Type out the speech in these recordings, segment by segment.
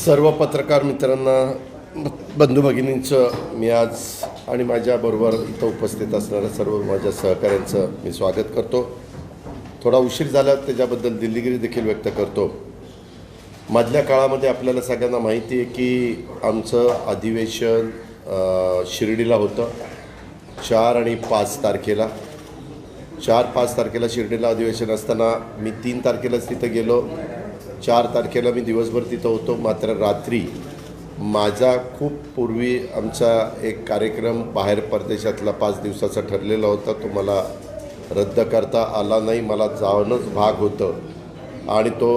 सर्व पत्रकार मित्रांना, बंधू भगिनींचं मी आज आणि माझ्याबरोबर इथं उपस्थित असणाऱ्या सर्व माझ्या सहकाऱ्यांचं मी स्वागत करतो. थोडा उशीर झाला त्याच्याबद्दल दिलगिरी देखील व्यक्त करतो. मधल्या काळामध्ये आपल्याला सगळ्यांना माहिती आहे की आमचं अधिवेशन शिर्डीला होतं 4 आणि 5 तारखेला. 4-5 तारखेला शिर्डीला अधिवेशन असताना मी 3 तारखेलाच तिथं गेलो. 4 तारखेला मी दिवसभर तिथं होतो. मात्र रात्री माझा खूप पूर्वी आमचा एक कार्यक्रम बाहेर परदेशातला 5 दिवसाचा ठरलेला होता. तो मला रद्द करता आला नाही. मला जाणंच भाग होतं आणि तो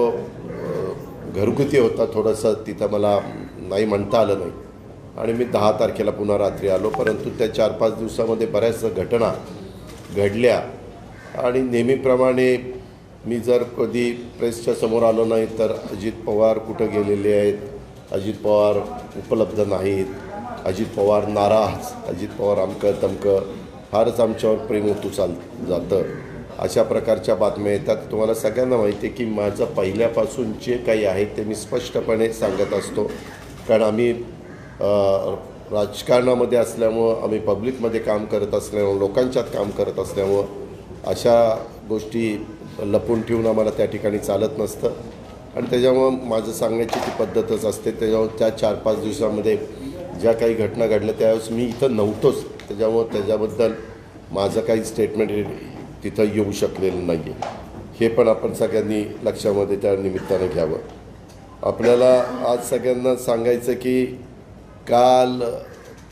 घरगुती होता. थोडंसं तिथं मला नाही म्हणता आलं नाही आणि मी 10 तारखेला पुन्हा रात्री आलो. परंतु त्या 4-5 दिवसामध्ये बऱ्याच घटना घडल्या आणि नेहमीप्रमाणे मी जर कधी प्रेसच्या समोर आलो नाही तर अजित पवार कुठं गेलेले आहेत, अजित पवार उपलब्ध नाहीत, अजित पवार नाराज, अजित पवार अमकं तमकं, फारच आमच्यावर प्रेम ओतू जातं, अशा प्रकारच्या बातम्या येतात. तुम्हाला सगळ्यांना माहिती आहे की माझं पहिल्यापासून जे काही आहे ते मी स्पष्टपणे सांगत असतो. कारण आम्ही राजकारणामध्ये असल्यामुळं, आम्ही पब्लिकमध्ये काम करत असल्यामुळं, लोकांच्यात काम करत असल्यामुळं अशा गोष्टी लपून ठेवून आम्हाला त्या ठिकाणी चालत नसतं आणि त्याच्यामुळं माझं सांगण्याची ती पद्धतच असते. त्याच्यामुळं त्या 4-5 दिवसामध्ये ज्या काही घटना घडल्या त्यावेळेस मी इथं नव्हतोच. त्याच्यामुळं त्याच्याबद्दल माझं काही स्टेटमेंट तिथं येऊ शकलेलं नाही आहे. हे पण आपण सगळ्यांनी लक्षामध्ये त्या निमित्तानं घ्यावं. आपल्याला आज सगळ्यांना सांगायचं की काल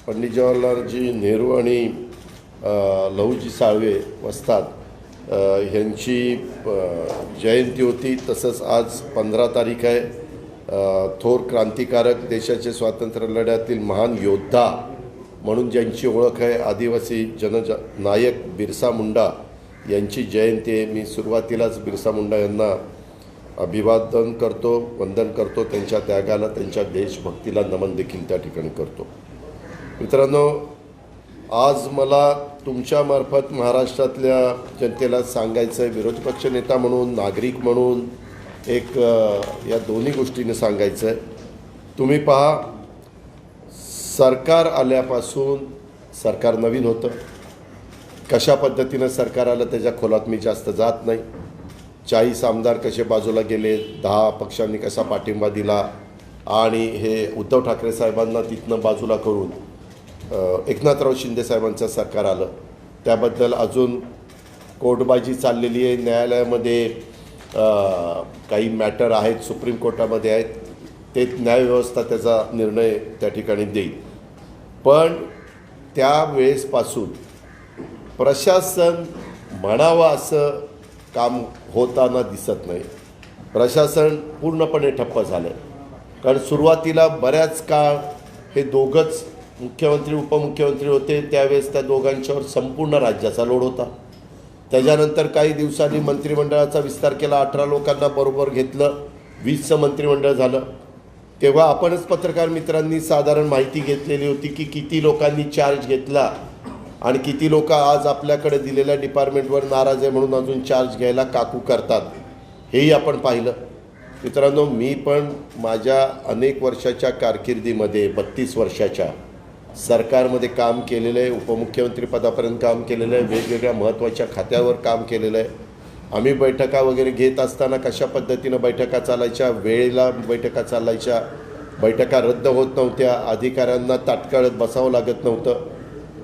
पंडित जवाहरलालजी नेहरू आणि लहुजी साळवे वस्ताद ह्यांची जयंती होती. तसंच आज 15 तारीख आहे. थोर क्रांतिकारक, देशाचे स्वातंत्र्य लढ्यातील महान योद्धा म्हणून ज्यांची ओळख आहे, आदिवासी जननायक बिरसा मुंडा यांची जयंती आहे. मी सुरुवातीलाच बिरसा मुंडा यांना अभिवादन करतो, वंदन करतो. त्यांच्या त्यागाला, त्यांच्या देशभक्तीला नमन देखील त्या ठिकाणी करतो. मित्रांनो, आज मला तुमच्यामार्फत महाराष्ट्रातल्या जनतेला सांगायचं आहे, विरोधी पक्ष नेता म्हणून, नागरिक म्हणून, एक या दोन्ही गोष्टीने सांगायचं आहे. तुम्ही पहा, सरकार आल्यापासून, सरकार नवीन होतं, कशा पद्धतीनं सरकार आलं त्याच्या खोलात मी जास्त जात नाही. 40 आमदार कसे बाजूला गेले, 10 पक्षांनी कसा पाठिंबा दिला आणि हे उद्धव ठाकरे साहेबांना तिथनं बाजूला करून एकनाथराव शिंदे साहेबांचं सरकार आलं, त्याबद्दल अजून कोर्टबाजी चाललेली आहे. न्यायालयामध्ये काही मॅटर आहेत, सुप्रीम कोर्टामध्ये आहेत, ते न्यायव्यवस्था त्याचा निर्णय त्या ठिकाणी देईल. पण त्यावेळेसपासून प्रशासन म्हणावं असं काम होताना दिसत नाही. प्रशासन पूर्णपणे ठप्प झालं. कारण सुरुवातीला बऱ्याच काळ हे दोघंच मुख्यमंत्री उपमुख्यमंत्री होते. त्यावेळेस त्या दोघांच्यावर संपूर्ण राज्याचा लोड होता. त्याच्यानंतर काही दिवसांनी मंत्रिमंडळाचा विस्तार केला, 18 लोकांना बरोबर घेतलं, 20चं मंत्रिमंडळ झालं. तेव्हा आपणच पत्रकार मित्रांनी साधारण माहिती घेतलेली होती की किती लोकांनी चार्ज घेतला आणि किती लोक आज आपल्याकडे दिलेल्या डिपार्टमेंटवर नाराज आहे म्हणून अजून चार्ज घ्यायला काकू करतात, हेही आपण पाहिलं. मित्रांनो, मी पण माझ्या अनेक वर्षाच्या कारकिर्दीमध्ये 32 वर्षाच्या सरकारमध्ये काम केलेलं आहे. उपमुख्यमंत्री पदापर्यंत काम केलेलं आहे. वेगवेगळ्या महत्त्वाच्या खात्यावर काम केलेलं आहे. आम्ही बैठका वगैरे घेत असताना कशा पद्धतीनं बैठका चालायच्या, वेळेला बैठका चालायच्या, बैठका रद्द होत नव्हत्या, अधिकाऱ्यांना ताटकळत बसावं लागत नव्हतं.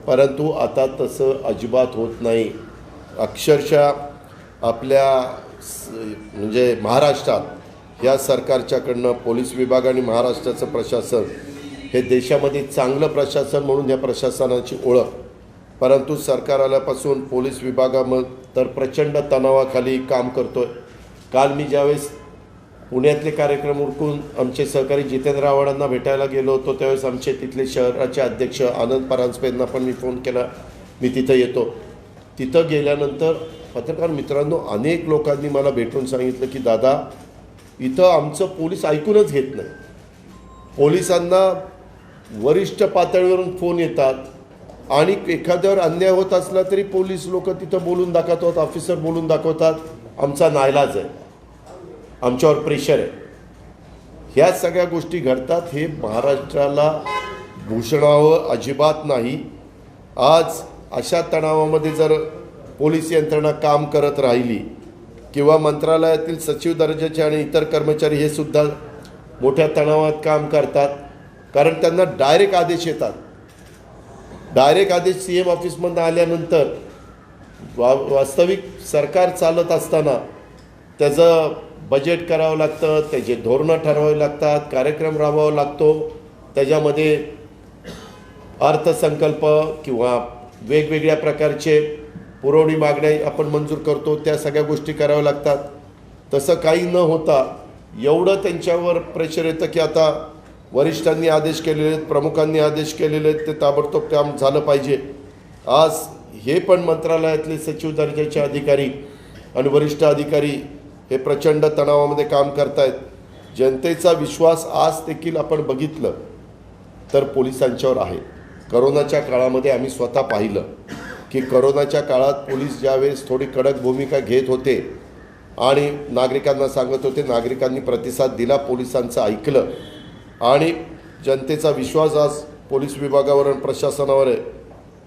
परंतु आता तसं अजिबात होत नाही. अक्षरशः आपल्या म्हणजे महाराष्ट्रात या सरकारच्याकडनं पोलीस विभाग आणि महाराष्ट्राचं प्रशासन हे देशामध्ये चांगलं प्रशासन म्हणून या प्रशासनाची ओळख. परंतु सरकार आल्यापासून पोलीस विभागामध्ये तर प्रचंड तणावाखाली काम करतो आहे. काल मी ज्यावेळेस पुण्यातले कार्यक्रम उरकून आमचे सहकारी जितेंद्र आव्हाडांना भेटायला गेलो होतो, त्यावेळेस आमचे तिथले शहराचे अध्यक्ष आनंद परांजपेंना पण मी फोन केला, मी तिथं येतो. तिथं गेल्यानंतर पत्रकार मित्रांनो, अनेक लोकांनी मला भेटून सांगितलं की दादा, इथं आमचं पोलीस ऐकूनच घेत नाही. पोलिसांना वरिष्ठ पातळीवरून फोन येतात आणि एखाद्यावर अन्याय होत असला तरी पोलीस लोक तिथं बोलून दाखवतात, ऑफिसर बोलून दाखवतात, आमचा नाईलाज आहे, आमच्यावर प्रेशर आहे. ह्या सगळ्या गोष्टी घडतात हे महाराष्ट्राला भूषणावं अजिबात नाही. आज अशा तणावामध्ये जर पोलीस यंत्रणा काम करत राहिली किंवा मंत्रालयातील सचिव दर्जाचे आणि इतर कर्मचारी हे सुद्धा मोठ्या तणावात काम करतात, कारण त्यांना डायरेक्ट आदेश येतात. डायरेक्ट आदेश CM ऑफिसमधून आल्यानंतर वास्तविक सरकार चालत असताना त्याचं बजेट करावं लागतं, त्याचे धोरणं ठरवावी लागतात, कार्यक्रम राबवावा लागतो, त्याच्यामध्ये अर्थसंकल्प किंवा वेगवेगळ्या प्रकारचे पुरवणी मागण्या आपण मंजूर करतो, त्या सगळ्या गोष्टी कराव्या लागतात. तसं काही न होता एवढं त्यांच्यावर प्रेशर येतं की आता वरिष्ठांनी आदेश केलेले आहेत, प्रमुखांनी आदेश केलेले आहेत, ते ताबडतोब काम झालं पाहिजे. आज हे पण मंत्रालयातले सचिव दर्जाचे अधिकारी आणि वरिष्ठ अधिकारी हे प्रचंड तणावामध्ये काम करतायत. जनतेचा विश्वास आज देखील आपण बघितलं तर पोलिसांच्यावर आहे. करोनाच्या काळामध्ये आम्ही स्वतः पाहिलं की करोनाच्या काळात पोलीस ज्यावेळेस थोडी कडक भूमिका घेत होते आणि नागरिकांना सांगत होते, नागरिकांनी प्रतिसाद दिला, पोलिसांचं ऐकलं आणि जनतेचा विश्वास आज पोलीस विभागावर आणि प्रशासनावर आहे.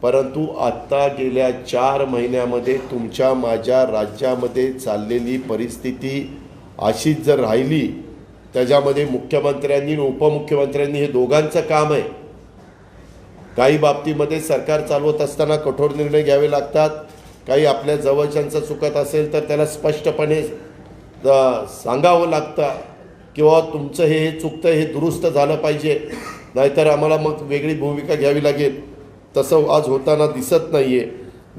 परंतु आत्ता गेल्या 4 महिन्यामध्ये तुमच्या माझ्या राज्यामध्ये चाललेली परिस्थिती अशीच जर राहिली, त्याच्यामध्ये मुख्यमंत्र्यांनी आणि उपमुख्यमंत्र्यांनी हे दोघांचं काम आहे. काही बाबतीमध्ये सरकार चालवत असताना कठोर निर्णय घ्यावे लागतात. काही आपल्या जवळच्यांचं चुकत असेल तर त्याला स्पष्टपणे सांगावं लागतं किंवा तुमचं हे चुकतं, हे दुरुस्त झालं पाहिजे, नाहीतर आम्हाला मग वेगळी भूमिका घ्यावी लागेल. तसं आज होताना दिसत नाही आहे.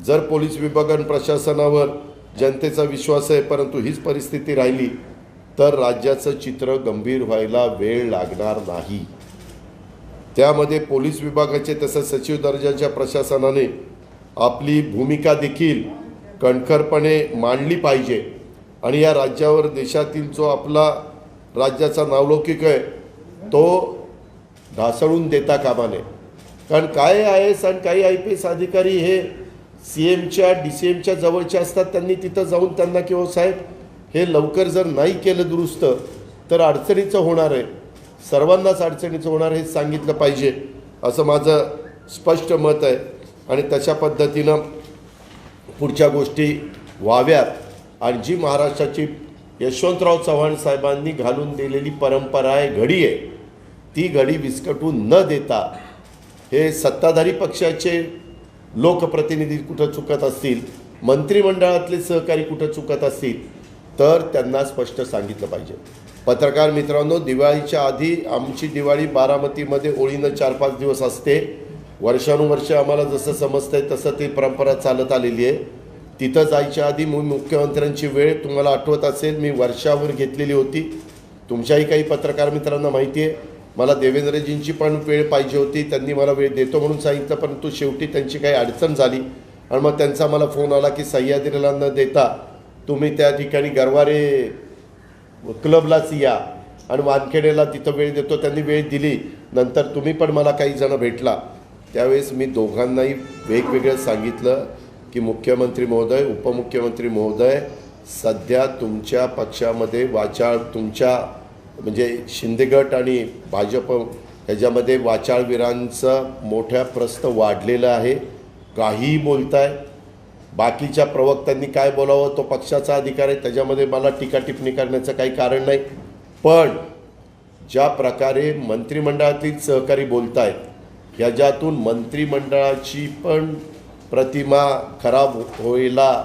जर पोलीस विभाग आणि प्रशासनावर जनतेचा विश्वास आहे परंतु हीच परिस्थिती राहिली तर राज्याचं चित्र गंभीर व्हायला वेळ लागणार नाही. त्यामध्ये पोलीस विभागाचे तसं सचिव दर्जाच्या प्रशासनाने आपली भूमिका देखील कणखरपणे मांडली पाहिजे आणि या राज्यावर देशातील जो आपला राज्याचा नावलौकिक आहे तो ढासळून देता कामा नये. कारण काय IAS आणि काही IPS अधिकारी हे CMच्या DCMच्या जवळचे असतात. त्यांनी तिथं जाऊन त्यांना किंवा साहेब हे लवकर जर नाही केलं दुरुस्त तर अडचणीचं होणार आहे, सर्वांनाच अडचणीचं होणार हे सांगितलं पाहिजे असं माझं स्पष्ट मत आहे. आणि तशा पद्धतीनं पुढच्या गोष्टी व्हाव्यात. आणि जी महाराष्ट्राची यशवंतराव चव्हाण साहेबांनी घालून दिलेली परंपरा आहे, घडी आहे, ती घडी विस्कटून न देता हे सत्ताधारी पक्षाचे लोकप्रतिनिधी कुठं चुकत असतील, मंत्रिमंडळातले सहकारी कुठं चुकत असतील तर त्यांना स्पष्ट सांगितलं पाहिजे. पत्रकार मित्रांनो, दिवाळीच्या आधी आमची दिवाळी बारामतीमध्ये होळीनं 4-5 दिवस असते. वर्षानुवर्ष आम्हाला जसं समजतंय तसं ती परंपरा चालत आलेली आहे. तिथं जायच्या आधी मुख्यमंत्र्यांची वेळ तुम्हाला आठवत असेल मी वर्षावर घेतलेली होती. तुमच्याही काही पत्रकार मित्रांना माहिती आहे. मला देवेंद्रजींची पण वेळ पाहिजे होती, त्यांनी मला वेळ देतो म्हणून सांगितलं, परंतु शेवटी त्यांची काही अडचण झाली आणि मग त्यांचा मला फोन आला की सह्याद्रीला न देता तुम्ही त्या ठिकाणी गरवारे क्लबलाच या आणि वानखेडेला तिथं वेळ देतो. त्यांनी वेळ दिली. नंतर तुम्ही पण मला काही जण भेटला. त्यावेळेस मी दोघांनाही वेगवेगळं सांगितलं की मुख्यमंत्री महोदय, उपमुख्यमंत्री महोदय, सध्या तुमच्या पक्षामध्ये वाचाळ, तुमच्या म्हणजे शिंदे गट आणि भाजप ह्याच्यामध्ये वाचाळवीरांचं मोठ्या प्रस्त वाढलेलं आहे. काहीही बोलताय. बाकीच्या प्रवक्त्यांनी काय बोलावं तो पक्षाचा अधिकार आहे, त्याच्यामध्ये मला टीका टिप्पणी करण्याचं काही कारण नाही. पण ज्या प्रकारे मंत्रिमंडळातील सहकारी बोलत आहेत ह्याच्यातून मंत्रिमंडळाची पण प्रतिमा खराब व्हायला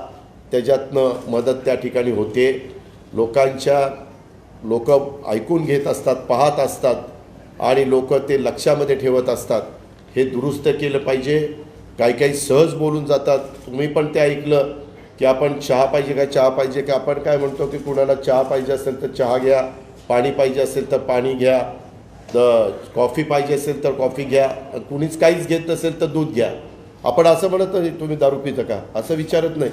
त्याच्यातनं मदत त्या ठिकाणी होते. लोक ऐकून घेत असतात, पाहत असतात आणि लोक ते लक्षामध्ये ठेवत असतात. हे दुरुस्त केलं पाहिजे. काही सहज बोलून जातात. तुम्ही पण ते ऐकलं की आपण चहा पाहिजे का, चहा पाहिजे का. आपण काय म्हणतो की कुणाला चहा पाहिजे असेल तर चहा घ्या, पाणी पाहिजे असेल तर पाणी घ्या, कॉफी पाहिजे असेल तर कॉफी घ्या, कुणीच काहीच घेत नसेल तर दूध घ्या. आपण असं म्हणत नाही तुम्ही दारू पिता का असं विचारत नाही.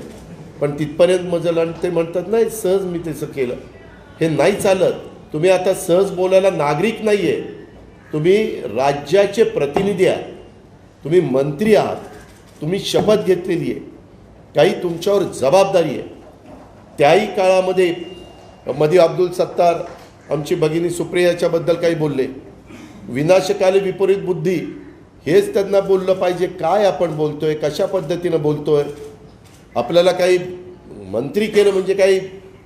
पण तिथपर्यंत मजल आणि ते म्हणतात नाही सहज मी तसं केलं. हे नाही चालत. तुम्ही आता सहज बोलायला नागरिक नाही आहे, तुम्ही राज्याचे प्रतिनिधी आहात, तुम्ही मंत्री आहात, तुम्ही शपथ घेतलेली आहे, काही तुमच्यावर जबाबदारी आहे. त्याही काळामध्ये मदी अब्दुल सत्तार आमची भगिनी सुप्रियाच्याबद्दल काही बोलले, विनाशकाली विपरीत बुद्धी, हेच त्यांना बोललं पाहिजे. काय आपण बोलतोय, कशा पद्धतीनं बोलतोय. आपल्याला काही मंत्री केलं म्हणजे काही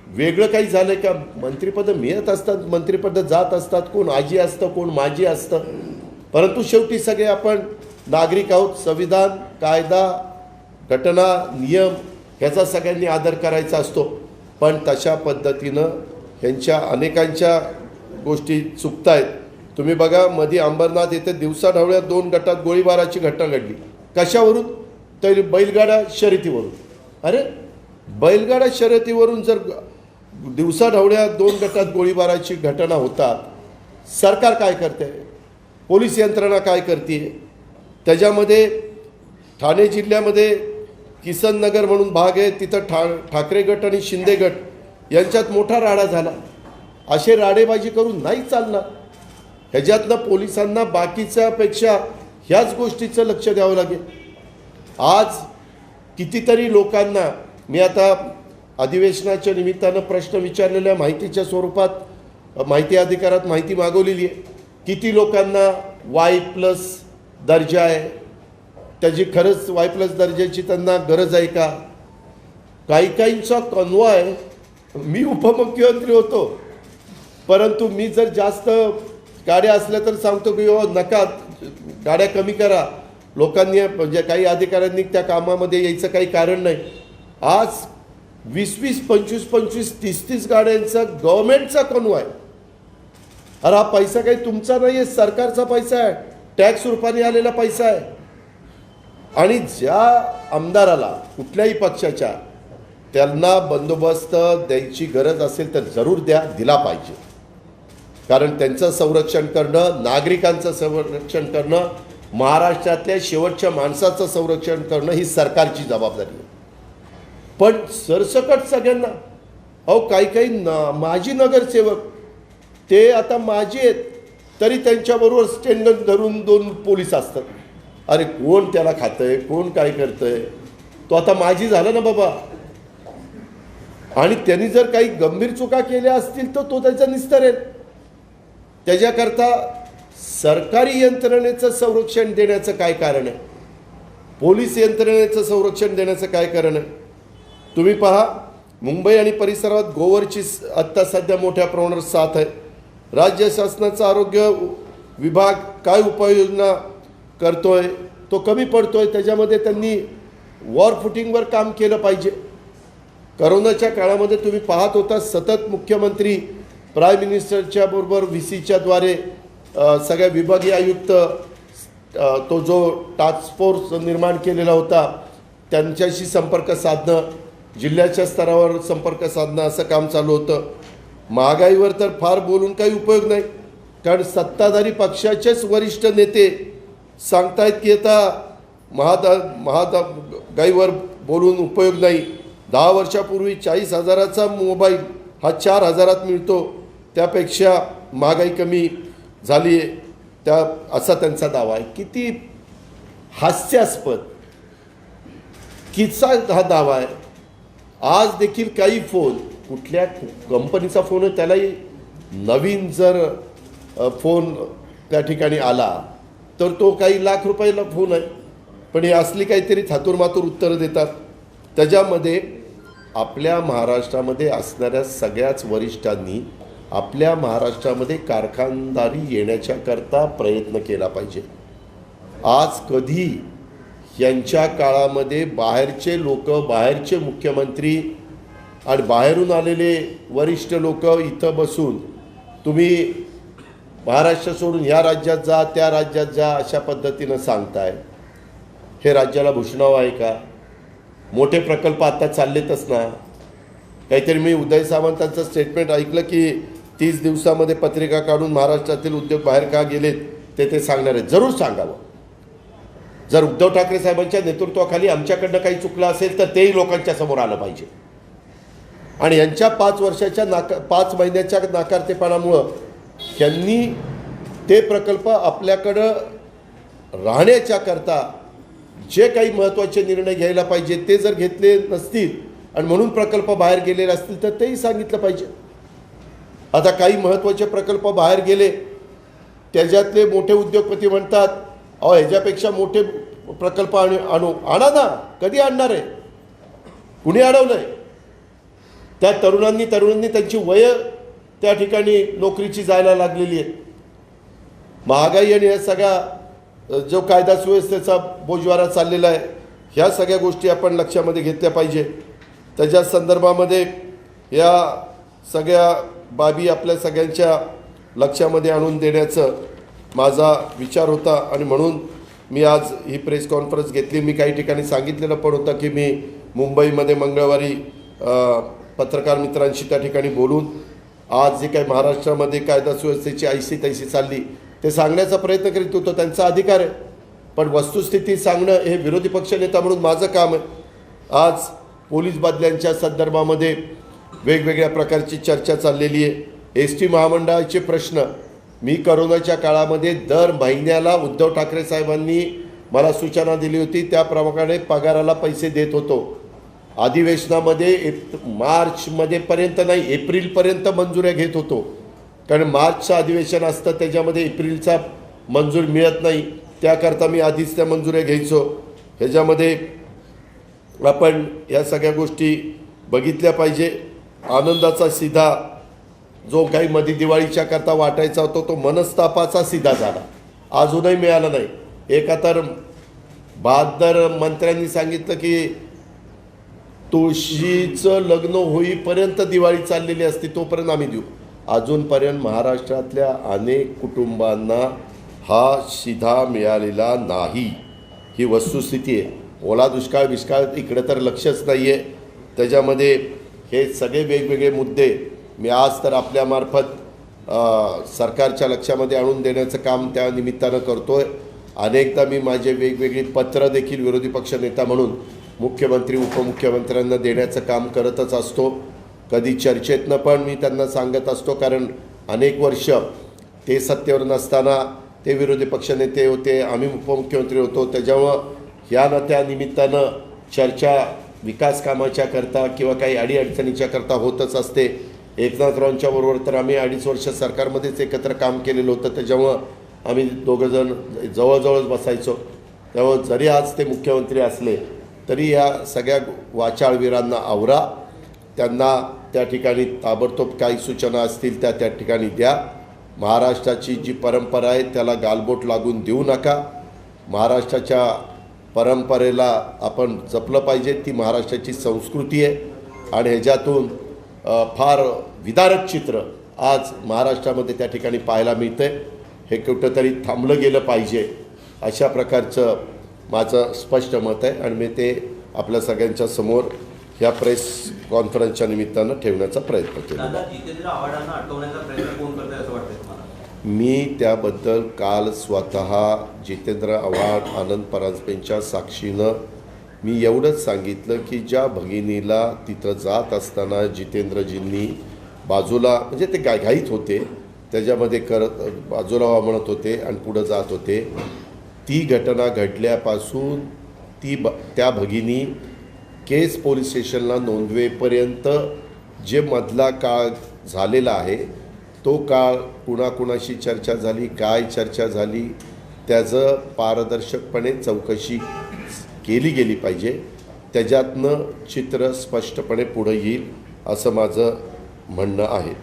वेगळं काही झालं का. मंत्रिपदं मिळत असतात, मंत्रिपदं जात असतात, कोण आजी असतं, कोण माजी असतं, परंतु शेवटी सगळे आपण नागरिक आहोत. संविधान, कायदा, घटना, नियम ह्याचा सगळ्यांनी आदर करायचा असतो. पण तशा पद्धतीनं ह्यांच्या अनेकांच्या गोष्टी चुकतायत. तुम्ही बघा, मध्ये अंबरनाथ येथे दिवसाढवळ्या 2 गटात गोळीबाराची घटना घडली. कशावरून? तर बैलगाडा शर्यतीवरून. अरे, बैलगाडा शर्यतीवरून जर दिवसाढवळ्या 2 गटात गोळीबाराची घटना होतात, सरकार काय करते, पोलीस यंत्रणा काय करते. त्याच्यामध्ये ठाणे जिल्ह्यामध्ये किसननगर म्हणून भाग आहे, तिथं ठाकरे गट आणि शिंदे गट यांच्यात मोठा राडा झाला. असे राडेबाजी करून नाही चालणार. ह्याच्यातनं पोलिसांना बाकीच्यापेक्षा ह्याच गोष्टीचं लक्ष द्यावं लागेल. आज कितीतरी लोकांना मी आता अधिवेशनाच्या निमित्तानं प्रश्न विचारलेल्या माहितीच्या स्वरूपात माहिती अधिकारात माहिती मागवलेली आहे. किती लोकांना Y+ दर्जा आहे, त्याची खरंच Y+ दर्जाची त्यांना गरज आहे का. काहींचा कन्वॉय, मी उपमुख्यमंत्री होतो, परंतु मी जर जास्त गाड्या असल्या तर सांगतो की नका, गाड्या कमी करा. लोकांनी म्हणजे काही अधिकाऱ्यांनी त्या कामामध्ये यायचं काही कारण नाही. आज 20-20, 25-25, 30-30 गाड्यांचा गव्हर्नमेंटचा कन्वॉय. अरे हा पैसा काही तुमचा नाही आहे, सरकारचा पैसा आहे, टॅक्स रूपाने आलेला पैसा आहे. आणि ज्या आमदाराला कुठल्याही पक्षाच्या त्यांना बंदोबस्त द्यायची गरज असेल तर जरूर द्या, दिला पाहिजे. कारण त्यांचं संरक्षण करणं, नागरिकांचं संरक्षण करणं, महाराष्ट्रातल्या शेवटच्या माणसाचं संरक्षण करणं ही सरकारची जबाबदारी आहे. पण सरसकट सगळ्यांना, काही माजी नगरसेवक, ते आता माजी आहेत तरी त्यांच्याबरोबर स्टेनगन धरून 2 पोलीस असतात. अरे कोण त्याला खातंय, कोण काय करतंय. तो आता माजी झाला ना बाबा. आणि त्यांनी जर काही गंभीर चुका केल्या असतील तर तो त्याचा निस्तरेल. त्याच्याकरता सरकारी यंत्रणेचं संरक्षण देण्याचं काय कारण आहे, पोलीस यंत्रणेचं संरक्षण देण्याचं काय कारण आहे. तुम्ही पहा, मुंबई आणि परिसरात गोवरची आत्ता सध्या मोठ्या प्रमाणावर साथ आहे. राज्य शासनाचा आरोग्य विभाग काय उपाययोजना करतोय, तो कमी पडतोय. त्याच्यामध्ये त्यांनी वॉर फुटिंगवर काम केलं पाहिजे. करोनाच्या काळामध्ये तुम्ही पाहत होता, सतत मुख्यमंत्री प्राईम मिनिस्टरच्या बरोबर VCच्या द्वारे सगळ्या विभागीय आयुक्त, तो जो टास्क फोर्स निर्माण केलेला होता त्यांच्याशी संपर्क साधणं, जिल्ह्याच्या स्तरावर संपर्क साधणं, असं काम चालू होतं. महागाईवर तर फार बोलून काही उपयोग नाही, कारण सत्ताधारी पक्षाचेच वरिष्ठ नेते सांगतायत की आता महागाईवर बोलून उपयोग नाही. 10 वर्षापूर्वी 40,000चा मोबाईल हा 4,000त मिळतो, त्यापेक्षा महागाई कमी झाली आहे, असा त्यांचा दावा आहे. किती हास्यास्पद किस्सा हा दावा आहे. आज देखील काही फोन, कुठल्या कंपनीचा फोन आहे त्यालाही नवीन जर फोन त्या ठिकाणी आला तर तो काही लाख रुपयाला फोन आहे, पण ही असली काहीतरी थातूरमातूर उत्तरं देतात. त्याच्यामध्ये आपल्या महाराष्ट्रामध्ये असणाऱ्या सगळ्याच वरिष्ठांनी आपल्या महाराष्ट्रामध्ये कारखानदारी येण्याच्याकरता प्रयत्न केला पाहिजे. आज कधी यांच्या काळामध्ये बाहेरचे लोक, बाहेरचे मुख्यमंत्री आणि बाहेरून आलेले वरिष्ठ लोक इथं बसून तुम्ही महाराष्ट्र सोडून ह्या राज्यात जा, त्या राज्यात जा, अशा पद्धतीनं सांगताय. हे राज्याला भूषणाव आहे का? मोठे प्रकल्प आता चाललेतच ना. काहीतरी मी उदय सामंतांचं स्टेटमेंट ऐकलं की 30 दिवसामध्ये पत्रिका काढून महाराष्ट्रातील उद्योग बाहेर का गेलेत ते सांगणार आहेत. जरूर सांगावं. जर उद्धव ठाकरे साहेबांच्या नेतृत्वाखाली आमच्याकडनं काही चुकलं असेल तर तेही लोकांच्या समोर आलं पाहिजे. आणि यांच्या 5 महिन्याच्या नाकारतेपणामुळं यांनी ते प्रकल्प आपल्याकडं राहण्याच्या करता जे काही महत्त्वाचे निर्णय घ्यायला पाहिजे ते जर घेतले नसतील आणि म्हणून प्रकल्प बाहेर गेलेले असतील तर तेही सांगितलं पाहिजे. आता काही महत्त्वाचे प्रकल्प बाहेर गेले, त्याच्यातले मोठे उद्योगपती म्हणतात अहो ह्याच्यापेक्षा मोठे प्रकल्प आणू. आणा ना, कधी आणणार आहे? कुणी अडवलंय? त्या तरुणांनी त्यांची वय त्या ठिकाणी नोकरीची जायला लागलेली आहे. महागाई आणि या सगळ्या जो कायदा सुव्यवस्थेचा बोजवारा चाललेला आहे, ह्या सगळ्या गोष्टी आपण लक्षामध्ये घेतल्या पाहिजे. त्याच्या संदर्भामध्ये या सगळ्या बाबी आपल्या सगळ्यांच्या लक्षामध्ये आणून देण्याचं माझा विचार होता आणि म्हणून मी आज ही प्रेस कॉन्फरन्स घेतली. मी काही ठिकाणी सांगितलेलं पण होतं की मी मुंबईमध्ये मंगळवारी पत्रकार मित्रांशी त्या ठिकाणी बोलून आज जे काही महाराष्ट्रामध्ये कायदा सुव्यवस्थेची ऐशी तैशी चालली ते सांगण्याचा प्रयत्न करीत होतो. त्यांचा अधिकार आहे, पण वस्तुस्थिती सांगणं हे विरोधी पक्षनेता म्हणून माझं काम आहे. आज पोलीस बदल्यांच्या संदर्भामध्ये वेगवेगळ्या प्रकारची चर्चा चाललेली आहे. एस टी महामंडळाचे प्रश्न मी करोनाच्या काळामध्ये दर महिन्याला उद्धव ठाकरे साहेबांनी मला सूचना दिली होती, त्याप्रमाणे पगाराला पैसे देत होतो. अधिवेशनामध्ये मार्चमध्ये पर्यंत नाही, एप्रिलपर्यंत मंजुऱ्या घेत होतो, कारण मार्चचं अधिवेशन असतं त्याच्यामध्ये एप्रिलचा मंजूर मिळत नाही, त्याकरता मी आधीच त्या मंजुऱ्या घ्यायचो. ह्याच्यामध्ये आपण या सगळ्या गोष्टी बघितल्या पाहिजे. आनंदाचा सिधा जो काही मध्ये दिवाळीच्या करता वाटायचा होता तो मनस्तापाचा सिधा झाला, अजूनही मिळाला नाही. एका तर 72 मंत्र्यांनी सांगितलं की तुळशीचं लग्न होईपर्यंत दिवाळी चाललेली असते तोपर्यंत आम्ही देऊ. अजूनपर्यंत महाराष्ट्रातल्या अनेक कुटुंबांना हा सिधा मिळालेला नाही, ही वस्तुस्थिती आहे. ओला दुष्काळ बिष्काळ इकडे तर लक्षच नाही आहे. त्याच्यामध्ये हे सगळे वेगवेगळे मुद्दे मी आज तर आपल्यामार्फत सरकारच्या लक्षामध्ये आणून देण्याचं काम त्या निमित्तानं करतो आहे. अनेकदा मी माझे वेगवेगळी पत्र देखील विरोधी पक्षनेता म्हणून मुख्यमंत्री उपमुख्यमंत्र्यांना देण्याचं काम करतच असतो. कधी चर्चेतनं पण मी त्यांना सांगत असतो, कारण अनेक वर्ष ते सत्तेवर नसताना ते विरोधी पक्षनेते होते, आम्ही उपमुख्यमंत्री होतो. त्याच्यामुळं ह्या ना त्या निमित्तानं चर्चा विकास कामाच्या करता किंवा काही अडीअडचणीच्या करता होतच असते. एकनाथरावांच्या बरोबर तर आम्ही 2.5 वर्ष सरकारमध्येच एकत्र काम केलेलं होतं, त्याच्यामुळं आम्ही दोघंजण जवळजवळच बसायचो. त्यामुळं जरी आज ते मुख्यमंत्री असले तरी या सगळ्या वाचाळवीरांना आवरा, त्यांना त्या ठिकाणी ताबडतोब काही सूचना असतील त्या ठिकाणी द्या. महाराष्ट्राची जी परंपरा आहे त्याला गालबोट लागून देऊ नका. महाराष्ट्राच्या परंपरेला आपण जपलं पाहिजे, ती महाराष्ट्राची संस्कृती आहे आणि ह्याच्यातून फार विदारक चित्र आज महाराष्ट्रामध्ये त्या ठिकाणी पाहायला मिळतं आहे. हे कुठंतरी थांबलं गेलं पाहिजे, अशा प्रकारचं माझं स्पष्ट मत आहे आणि मी ते आपल्या सगळ्यांच्या समोर ह्या प्रेस कॉन्फरन्सच्या निमित्तानं ठेवण्याचा प्रयत्न केला. मी त्याबद्दल काल स्वतः जितेंद्र आव्हाड आनंद परांजपेंच्या साक्षीनं मी एवढंच सांगितलं की ज्या भगिनीला तिथं जात असताना जितेंद्रजींनी बाजूला म्हणजे ते घाईत होते, त्याच्यामध्ये बाजूला म्हणत होते आणि पुढं जात होते. ती घटना घडल्यापासून त्या भगिनी केस पोलीस स्टेशनला नोंदवेपर्यंत जे मधला काळ झालेला आहे तो काळ कुणाकुणाशी चर्चा झाली, काय चर्चा झाली, त्याचं पारदर्शकपणे चौकशी केली गेली पाहिजे. त्याच्यातनं चित्र स्पष्टपणे पुढे येईल असं माझं म्हणणं आहे.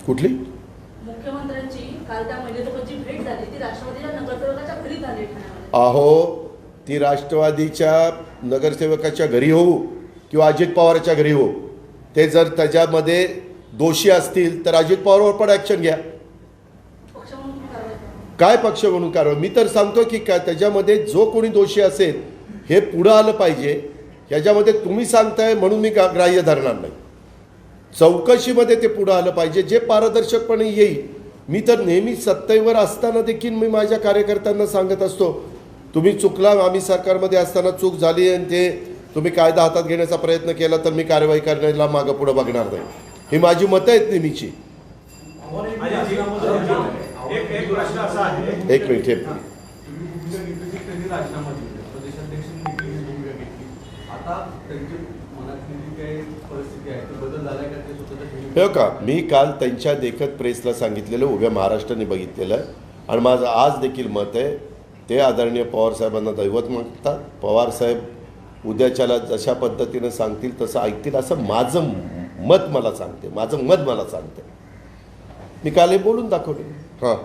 कुठली मुख्यमंत्र्यांची काल त्या महिलेसोबतची भेट झाली ती राष्ट्रवादीच्या नगरसेवकाच्या घरी झाली. अहो ती राष्ट्रवादीच्या नगरसेवकाच्या घरी होऊ किंवा अजित पवारच्या घरी हो, ते जर त्याच्यामध्ये दोषी असतील तर अजित पवारवर पण ॲक्शन घ्या. काय पक्ष म्हणून कारवाई? मी तर सांगतो की काय त्याच्यामध्ये जो कोणी दोषी असेल हे पुढं आलं पाहिजे. ह्याच्यामध्ये तुम्ही सांगताय म्हणून मी ग्राह्य धरणार नाही. चौकशीमध्ये ते पुढं आलं पाहिजे, जे पारदर्शकपणे येईल. मी तर नेहमी सत्तेवर असताना देखील मी माझ्या कार्यकर्त्यांना सांगत असतो, तुम्ही चुकला, आम्ही सरकारमध्ये असताना चूक झाली आणि ते तुम्ही कायदा हातात घेण्याचा प्रयत्न केला तर मी कारवाई करण्याला मागं पुढं बघणार नाही. ही माझी मतं आहेत नेहमीची. एक मिनिट स्थिती आहे ती बदल झालाय का ते स्वतःच्या हो का, मी काल त्यांच्या देखत प्रेसला सांगितलेलं, उभ्या महाराष्ट्राने बघितलेलं आहे आणि माझं आज देखील मत आहे, ते आदरणीय पवारसाहेबांना दैवत मागतात. पवारसाहेब उद्याच्याला जशा पद्धतीनं सांगतील तसं ऐकतील असं माझं मत मला सांगते, मी काल हे बोलून दाखवले. हां,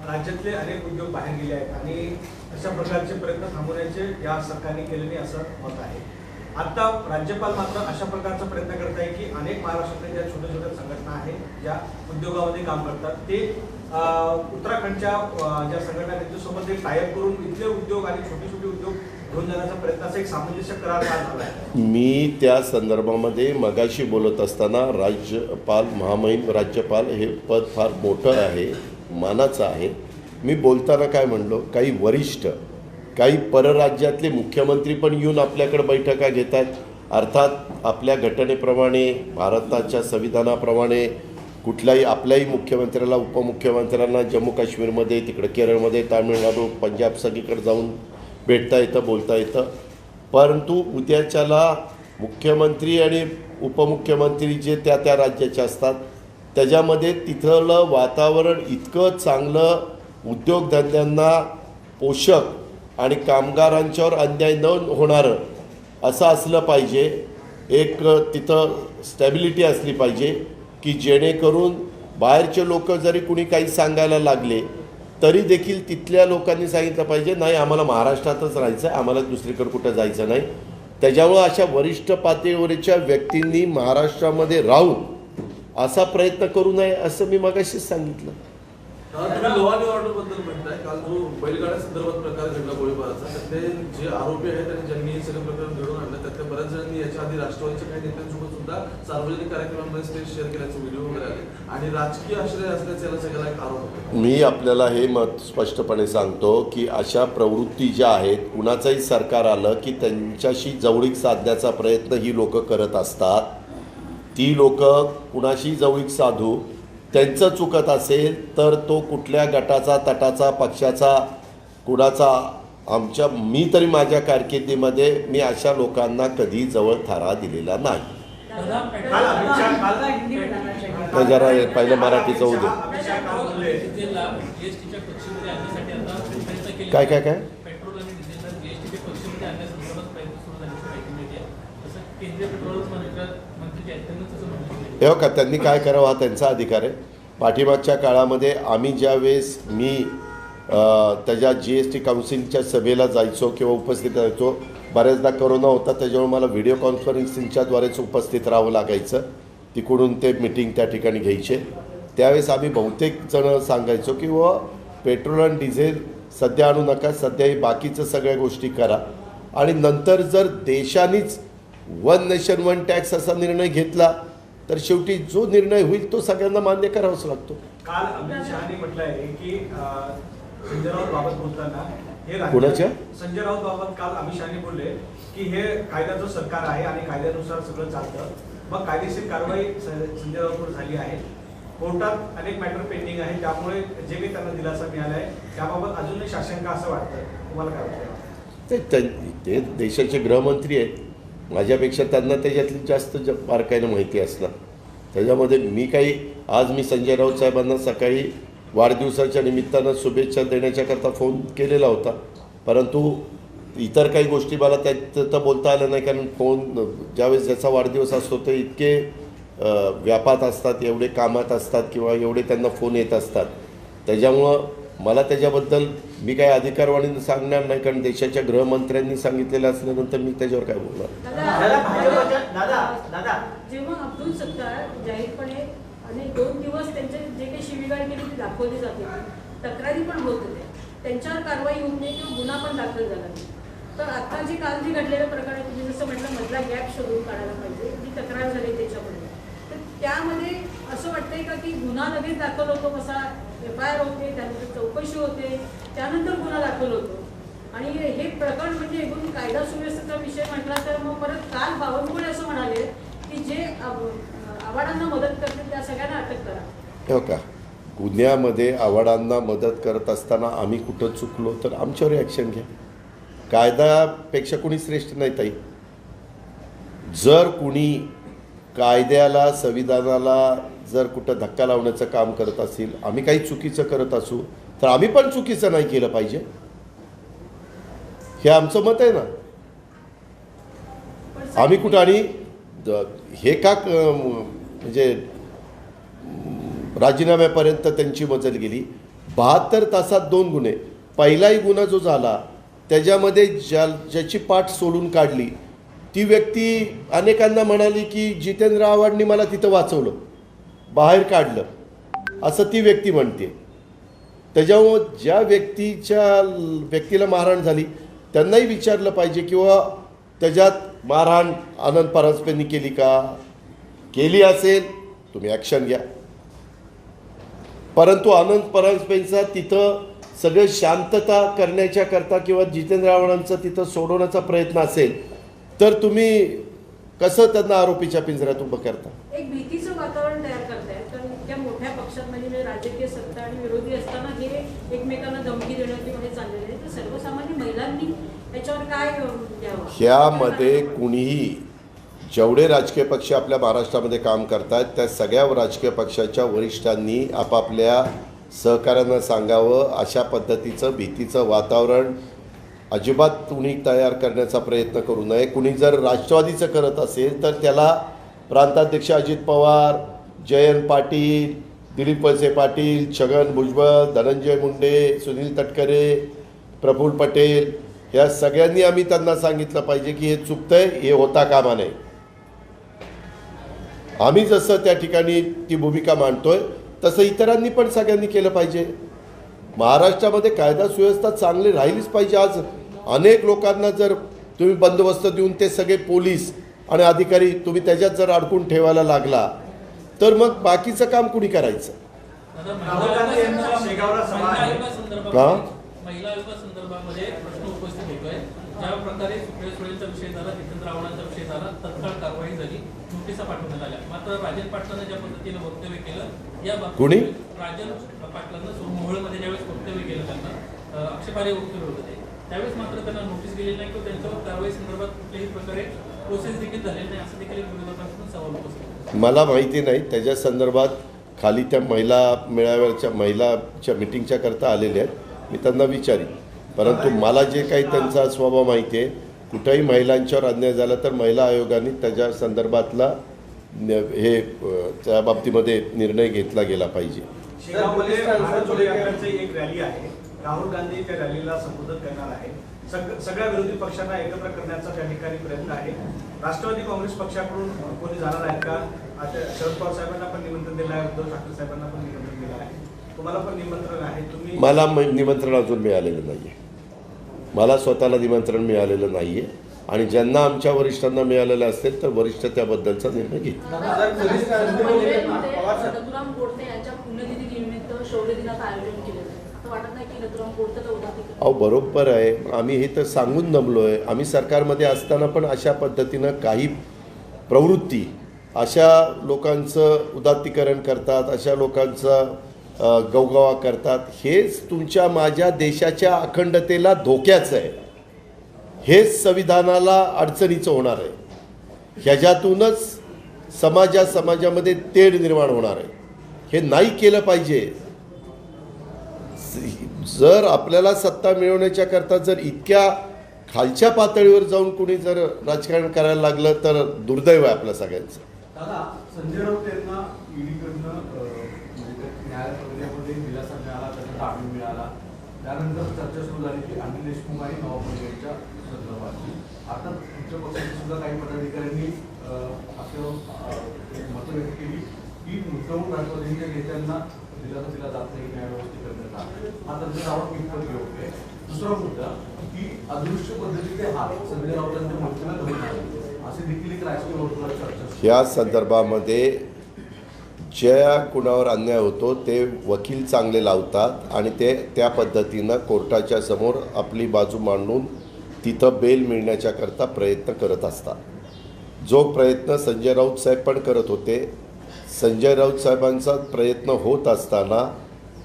राज्यातले अनेक उद्योग बाहेर गेले आहेत आणि अशा प्रकारचे प्रयत्न थांबवण्याचे या सरकारने केले नाही असं मत आहे. आता राज्यपाल मात्र अशा प्रकारचा प्रयत्न करत आहे की अनेक महाराष्ट्रातल्या ज्या छोट्या छोट्या संघटना आहेत ज्या उद्योगामध्ये काम करतात ते उत्तराखंडच्या ज्या संघटना आहेत त्यांच्यासोबत एक टायअप करून इथले उद्योग आणि छोटे छोटे उद्योग घेऊन जाण्याचा प्रयत्नाचा एक सामंजस्य करार झाला आहे. मी त्या संदर्भामध्ये मगाशी बोलत असताना राज्यपाल, महामहिम राज्यपाल हे पद फार मोठं आहे, मानाचं आहे. मी बोलताना काय म्हणलो, काही वरिष्ठ, काही परराज्यातले मुख्यमंत्री पण येऊन आपल्याकडे बैठका घेतात. अर्थात आपल्या घटनेप्रमाणे, भारताच्या संविधानाप्रमाणे कुठल्याही आपल्याही मुख्यमंत्र्याला, उपमुख्यमंत्र्यांना जम्मू काश्मीरमध्ये, तिकडे केरळमध्ये, तामिळनाडू, पंजाब सगळीकडे जाऊन भेटता येतं, बोलता येतं. परंतु उद्याच्याला मुख्यमंत्री आणि उपमुख्यमंत्री जे त्या त्या राज्याचे असतात त्याच्यामध्ये तिथलं वातावरण इतकं चांगलं, उद्योगधंद्यांना पोषक आणि कामगारांच्यावर अन्याय न होणारं असं असलं पाहिजे. एक तिथं स्टॅबिलिटी असली पाहिजे की जेणेकरून बाहेरचे लोक जरी कुणी काही सांगायला लागले तरी देखील तिथल्या लोकांनी सांगितलं पाहिजे नाही, आम्हाला महाराष्ट्रातच राहायचं आहे, आम्हाला दुसरीकडे कुठं जायचं नाही. त्याच्यामुळं अशा वरिष्ठ पातळीवरच्या व्यक्तींनी महाराष्ट्रामध्ये राहून असा प्रयत्न करू नये असं मी मगाशीच सांगितलं. तुम्ही लॉ अँड ऑर्डर बद्दल म्हणताय, काल जो बैलगाड्या संदर्भात प्रकार घडला गोळीबाराचा, त्यातले जे आरोपी आहेत आणि ज्यांनी हे सगळं प्रकरण घडवून आणलं त्यातल्या बऱ्याच जणांनी याच्या आधी राष्ट्रवादीच्या काही नेत्यांसोबत सुद्धा सार्वजनिक कार्यक्रमांमध्ये स्टेज शेअर केल्याचे व्हिडिओ वगैरे आले आणि राजकीय आश्रय असल्याचा याला सगळ्याला एक आरोप होतो. मी आपल्याला हे मत स्पष्टपणे सांगतो की अशा प्रवृत्ती ज्या आहेत, कुणाचंही सरकार आलं की त्यांच्याशी जवळीक साधण्याचा प्रयत्न ही लोक करत असतात. ती लोक कुणाशी जवळीक साधू, त्यांचं चुकत असेल तर तो कुठल्या गटाचा, तटाचा, पक्षाचा, कुणाचा, मी तरी माझ्या कारकिर्दीमध्ये मी अशा लोकांना कधी जवळ थारा दिलेला नाही. तर जरा पहिलं मराठीचं होऊ दे. काय काय काय हे का, त्यांनी काय करावं हा त्यांचा अधिकार आहे. पाठीमागच्या काळामध्ये आम्ही ज्यावेळेस मी त्याच्या GST काउन्सिलच्या सभेला जायचो किंवा उपस्थित राहायचो, बऱ्याचदा कोरोना होता त्याच्यामुळे मला व्हिडिओ कॉन्फरन्सिंगच्याद्वारेच उपस्थित राहावं लागायचं. तिकडून ते मिटिंग त्या ठिकाणी घ्यायचे. त्यावेळेस आम्ही बहुतेक जण सांगायचो की व पेट्रोल आणि डिझेल सध्या आणू नका, सध्या ही बाकीचं सगळ्या गोष्टी करा आणि नंतर जर देशानेच वन नेशन वन टॅक्स असा निर्णय घेतला तर शेवटी जो निर्णय होईल तो सगळ्यांना मान्य करावाच लागतो. काल अमित शहानी म्हटलं आहे की संजय राऊत बाबत बोलताना हे कुणाच्या संजय राऊत बाबत काल अमित शहानी बोलले की हे कायद्याचं सरकार आहे आणि कायद्यानुसार सगळं चालतं. मग कायदेशीर कारवाई संजय राऊतवर झाली आहे, कोर्टात अनेक मॅटर पेंडिंग आहे, त्यामुळे जे काही त्यांना दिलासा मिळाला आहे त्याबाबत अजूनही शासंका असं वाटतं. तुम्हाला काय वाटतं? ते देशाचे गृहमंत्री आहेत, माझ्यापेक्षा त्यांना त्याच्यातली जास्त बारकाईनं माहिती असणार. त्याच्यामध्ये मी काही, आज मी संजय राऊत साहेबांना सकाळी वाढदिवसाच्या निमित्तानं शुभेच्छा देण्याच्याकरता फोन केलेला होता, परंतु इतर काही गोष्टी मला त्यात तर बोलता आलं नाही, कारण फोन ज्यावेळेस ज्याचा वाढदिवस असतो ते इतके व्यापात असतात, एवढे कामात असतात किंवा एवढे त्यांना फोन येत असतात. त्याच्यामुळं मला त्याच्याबद्दल मी काही अधिकारवाणीनं सांगणार नाही, कारण देशाच्या गृहमंत्र्यांनी सांगितलेलं असल्यानंतर मी त्याच्यावर काय बोलणार. जेव्हा अब्दुल सत्तार जाहीरपणे आणि 2 दिवस त्यांचे जे काही शिवीगाळ केली ती दाखवली जाते, तक्रारी पण होत होते, त्यांच्यावर कारवाई होऊ नये किंवा गुन्हा पण दाखल झाला नाही. तर आता जे काल जे घडलेलं प्रकार आहे, तुम्ही जसं म्हटलं मधला गॅप शोधून काढायला पाहिजे, जी तक्रार झाली त्याच्यामध्ये, तर त्यामध्ये असं वाटतंय का की गुन्हा लगेच दाखल होतो, कसा FIR होते, त्यानंतर चौकशी होते, त्यानंतर गुन्हा दाखल होतो आणि हे प्रकरण म्हणजे एकूण कायदा सुव्यवस्थेचा विषय म्हटला तर मग परत काल बावनकुळे असं म्हणाले की जे आव्हाडांना मदत करतील त्या सगळ्यांना अटक करा. हो का, गुन्ह्यामध्ये आव्हाडांना मदत करत असताना आम्ही कुठं चुकलो तर आमच्यावर ॲक्शन घ्या. कायद्यापेक्षा कुणी श्रेष्ठ नाही ताई. जर कुणी कायद्याला संविधानाला जर कुठं धक्का लावण्याचं काम करत असेल, आम्ही काही चुकीचं करत असू तर आम्ही पण चुकीचं नाही केलं पाहिजे, हे आमचं मत आहे ना. आम्ही कुठं आणि हे का म्हणजे राजीनाम्यापर्यंत त्यांची मजल गेली. 72 तासात 2 गुन्हे. पहिलाही गुन्हा जो झाला त्याच्यामध्ये ज्याची पाठ सोडून काढली ती व्यक्ती अनेकांना म्हणाली की जितेंद्र आव्हाडांनी मला तिथं वाचवलं, बाहेर काढलं, असं ती व्यक्ती म्हणते. त्याच्यामुळं ज्या व्यक्तीला मारहाण झाली त्यांनाही विचारलं पाहिजे किंवा त्याच्यात मारहाण आनंद परांजपेंनी केली का? केली असेल तुम्ही ॲक्शन घ्या. परंतु आनंद परांजपेंचा तिथं सगळे शांतता करण्याच्या करता किंवा जितेंद्र आव्हाडांचा तिथं सोडवण्याचा प्रयत्न असेल तर तुम्ही कसं त्यांना आरोपीच्या पिंजऱ्यात उभं करता? एक भीतीचं वातावरण तयार करतायत, कारण इतक्या मोठ्या पक्षात म्हणजे राजकीय सत्ता आणि विरोधी असताना हे एकमेकांना धमकी देण्यात हे चाललेले आहे. तर सर्वसामान्य महिलांनी याच्यावर काय द्यावं? ह्यामध्ये कुणीही जेवढे राजकीय पक्ष आपल्या महाराष्ट्रामध्ये काम करतात त्या सगळ्या राजकीय पक्षाच्या वरिष्ठांनी आपापल्या सहकाऱ्यांना सांगावं, अशा पद्धतीचं भीतीचं वातावरण अजिबात कुणी तयार करण्याचा प्रयत्न करू नये. कुणी जर राष्ट्रवादीचं करत असेल तर त्याला प्रांताध्यक्ष अजित पवार, जयंत पाटील, दिलीप वळसे पाटील, छगन भुजबळ, धनंजय मुंडे, सुनील तटकरे, प्रफुल्ल पटेल या सगळ्यांनी आम्ही त्यांना सांगितलं पाहिजे की हे चुकतंय, हे होता कामा नये. आम्ही जसं त्या ठिकाणी ती भूमिका मांडतोय तसं इतरांनी पण सगळ्यांनी केलं पाहिजे. महाराष्ट्रामध्ये कायदा सुव्यवस्था चांगली राहिलीच पाहिजे. आज अनेक लोकांना जर तुम्ही बंदोबस्त देऊन ते सगळे पोलीस आणि अधिकारी तुम्ही त्याच्यात जर अडकून ठेवायला लागला तर मग बाकीचं काम कुणी करायचं? राहुल गांधी यांचा शेगावला सभा आहे. महिला आयोगासंदर्भामध्ये प्रश्न उपस्थित होतोय. ज्या प्रकारे सुप्रिया सुळेंचा विषय झाला, जितेंद्र आव्हाडांचा विषय झाला, तत्काळ कारवाई झाली, नोटिसा पाठवण्यात आल्या. मात्र राजन पाटलांनी ज्या पद्धतीने वक्तव्य केलं या कुणी? राजन पाटलांना मोहोळमध्ये ज्यावेळेस वक्तव्य केलं त्यांना आक्षेपार्ह वक्तव्य होतं ते, त्यावेळेस मात्र त्यांना नोटीस गेलेली नाही किंवा त्यांच्यावर कारवाई संदर्भात कुठल्याही प्रकारे प्रोसेस देखील झालेली नाही, असं देखील विरोधकांकडून सवाल उपस्थित. मला माहिती नाही त्याच्या संदर्भात. खाली त्या महिलाच्या मिटिंगच्या करता आलेल्या आहेत, मी त्यांना विचारीन. परंतु मला जे काही त्यांचा स्वभाव माहिती आहे, कुठेही महिलांच्यावर अन्याय झाला तर महिला आयोगाने त्याच्या संदर्भातला हे त्या बाबतीमध्ये निर्णय घेतला गेला पाहिजे. शेगावमध्ये भारत जोडो यात्राची एक रॅली आहे. राहुल गांधी त्या रॅलीला संबोधित करणार आहे. सगळ्या विरोधी पक्षांना एकत्र करण्याचा त्या ठिकाणी प्रयत्न आहे. राष्ट्रवादी काँग्रेस पक्षाकडून कोणी जाणार आहेत का? आता शरद पवार साहेबांना पण निमंत्रण दिलं आहे, उद्धव ठाकरे साहेबांना पण निमंत्रण दिलं आहे, तुम्हाला पण निमंत्रण आहे. तुम्ही? मला निमंत्रण अजून मिळालेलं नाही आहे. मला स्वतःला निमंत्रण मिळालेलं नाही आहे आणि ज्यांना आमच्या वरिष्ठांना मिळालेलं असेल तर वरिष्ठ त्याबद्दलचा निर्णय घेतील. नथुराम गोडसे यांच्या पुण्यतिथी निमित्त शौर्य दिनाचं आयोजन केलं जातं. असं वाटत नाही की नथुराम गोडसेचा उदाहरण? अहो बरोबर आहे. आम्ही हे तर सांगून दमलो आहे. आम्ही सरकारमध्ये असताना पण अशा पद्धतीनं काही प्रवृत्ती अशा लोकांचं उदात्तीकरण करतात, अशा लोकांचं गवगवा करतात. हेच तुमच्या माझ्या देशाच्या अखंडतेला धोक्याचं आहे. हेच संविधानाला अडचणीचं होणार आहे. ह्याच्यातूनच समाजामध्ये तेढ निर्माण होणार आहे. हे नाही केलं पाहिजे. जर आपल्याला सत्ता मिळवण्याच्या करता जर इतक्या खालच्या पातळीवर जाऊन कुणी जर राजकारण करायला लागलं तर दुर्दैव आहे आपल्या सगळ्यांचं. दादा, संजय राऊत यांना ईडीकडनं न्यायालयामध्ये दिलासा मिळाला, त्यांना जामीन मिळाला. त्यानंतर चर्चा सुरू झाली की अनिल देशमुख आणि नवाब मलिक यांच्या संदर्भात. आता तुमच्या पक्षाचे सुद्धा काही पदाधिकाऱ्यांनी असं मतं व्यक्त केली की मुद्दामून राष्ट्रवादीच्या नेत्यांना दिलासा दिला जात नाही न्यायव्यवस्था करण्याचा. हा त्यांचा दावा कितपत योग्य आहे? दुसरा मुद्दा की अदृश्य पद्धतीचे हात संजय राऊतांच्या मृत्यूला धरून आले असे देखील एक राजकीय वर्तुळात चर्चा. या संदर्भामध्ये ज्या कुणावर अन्याय होतो ते वकील चांगले लावतात आणि ते त्या पद्धतीनं कोर्टाच्या समोर आपली बाजू मांडून तिथं बेल मिळण्याच्या करता प्रयत्न करत असतात. जो प्रयत्न संजय राऊत साहेब पण करत होते. संजय राऊत साहेबांचा प्रयत्न होत असताना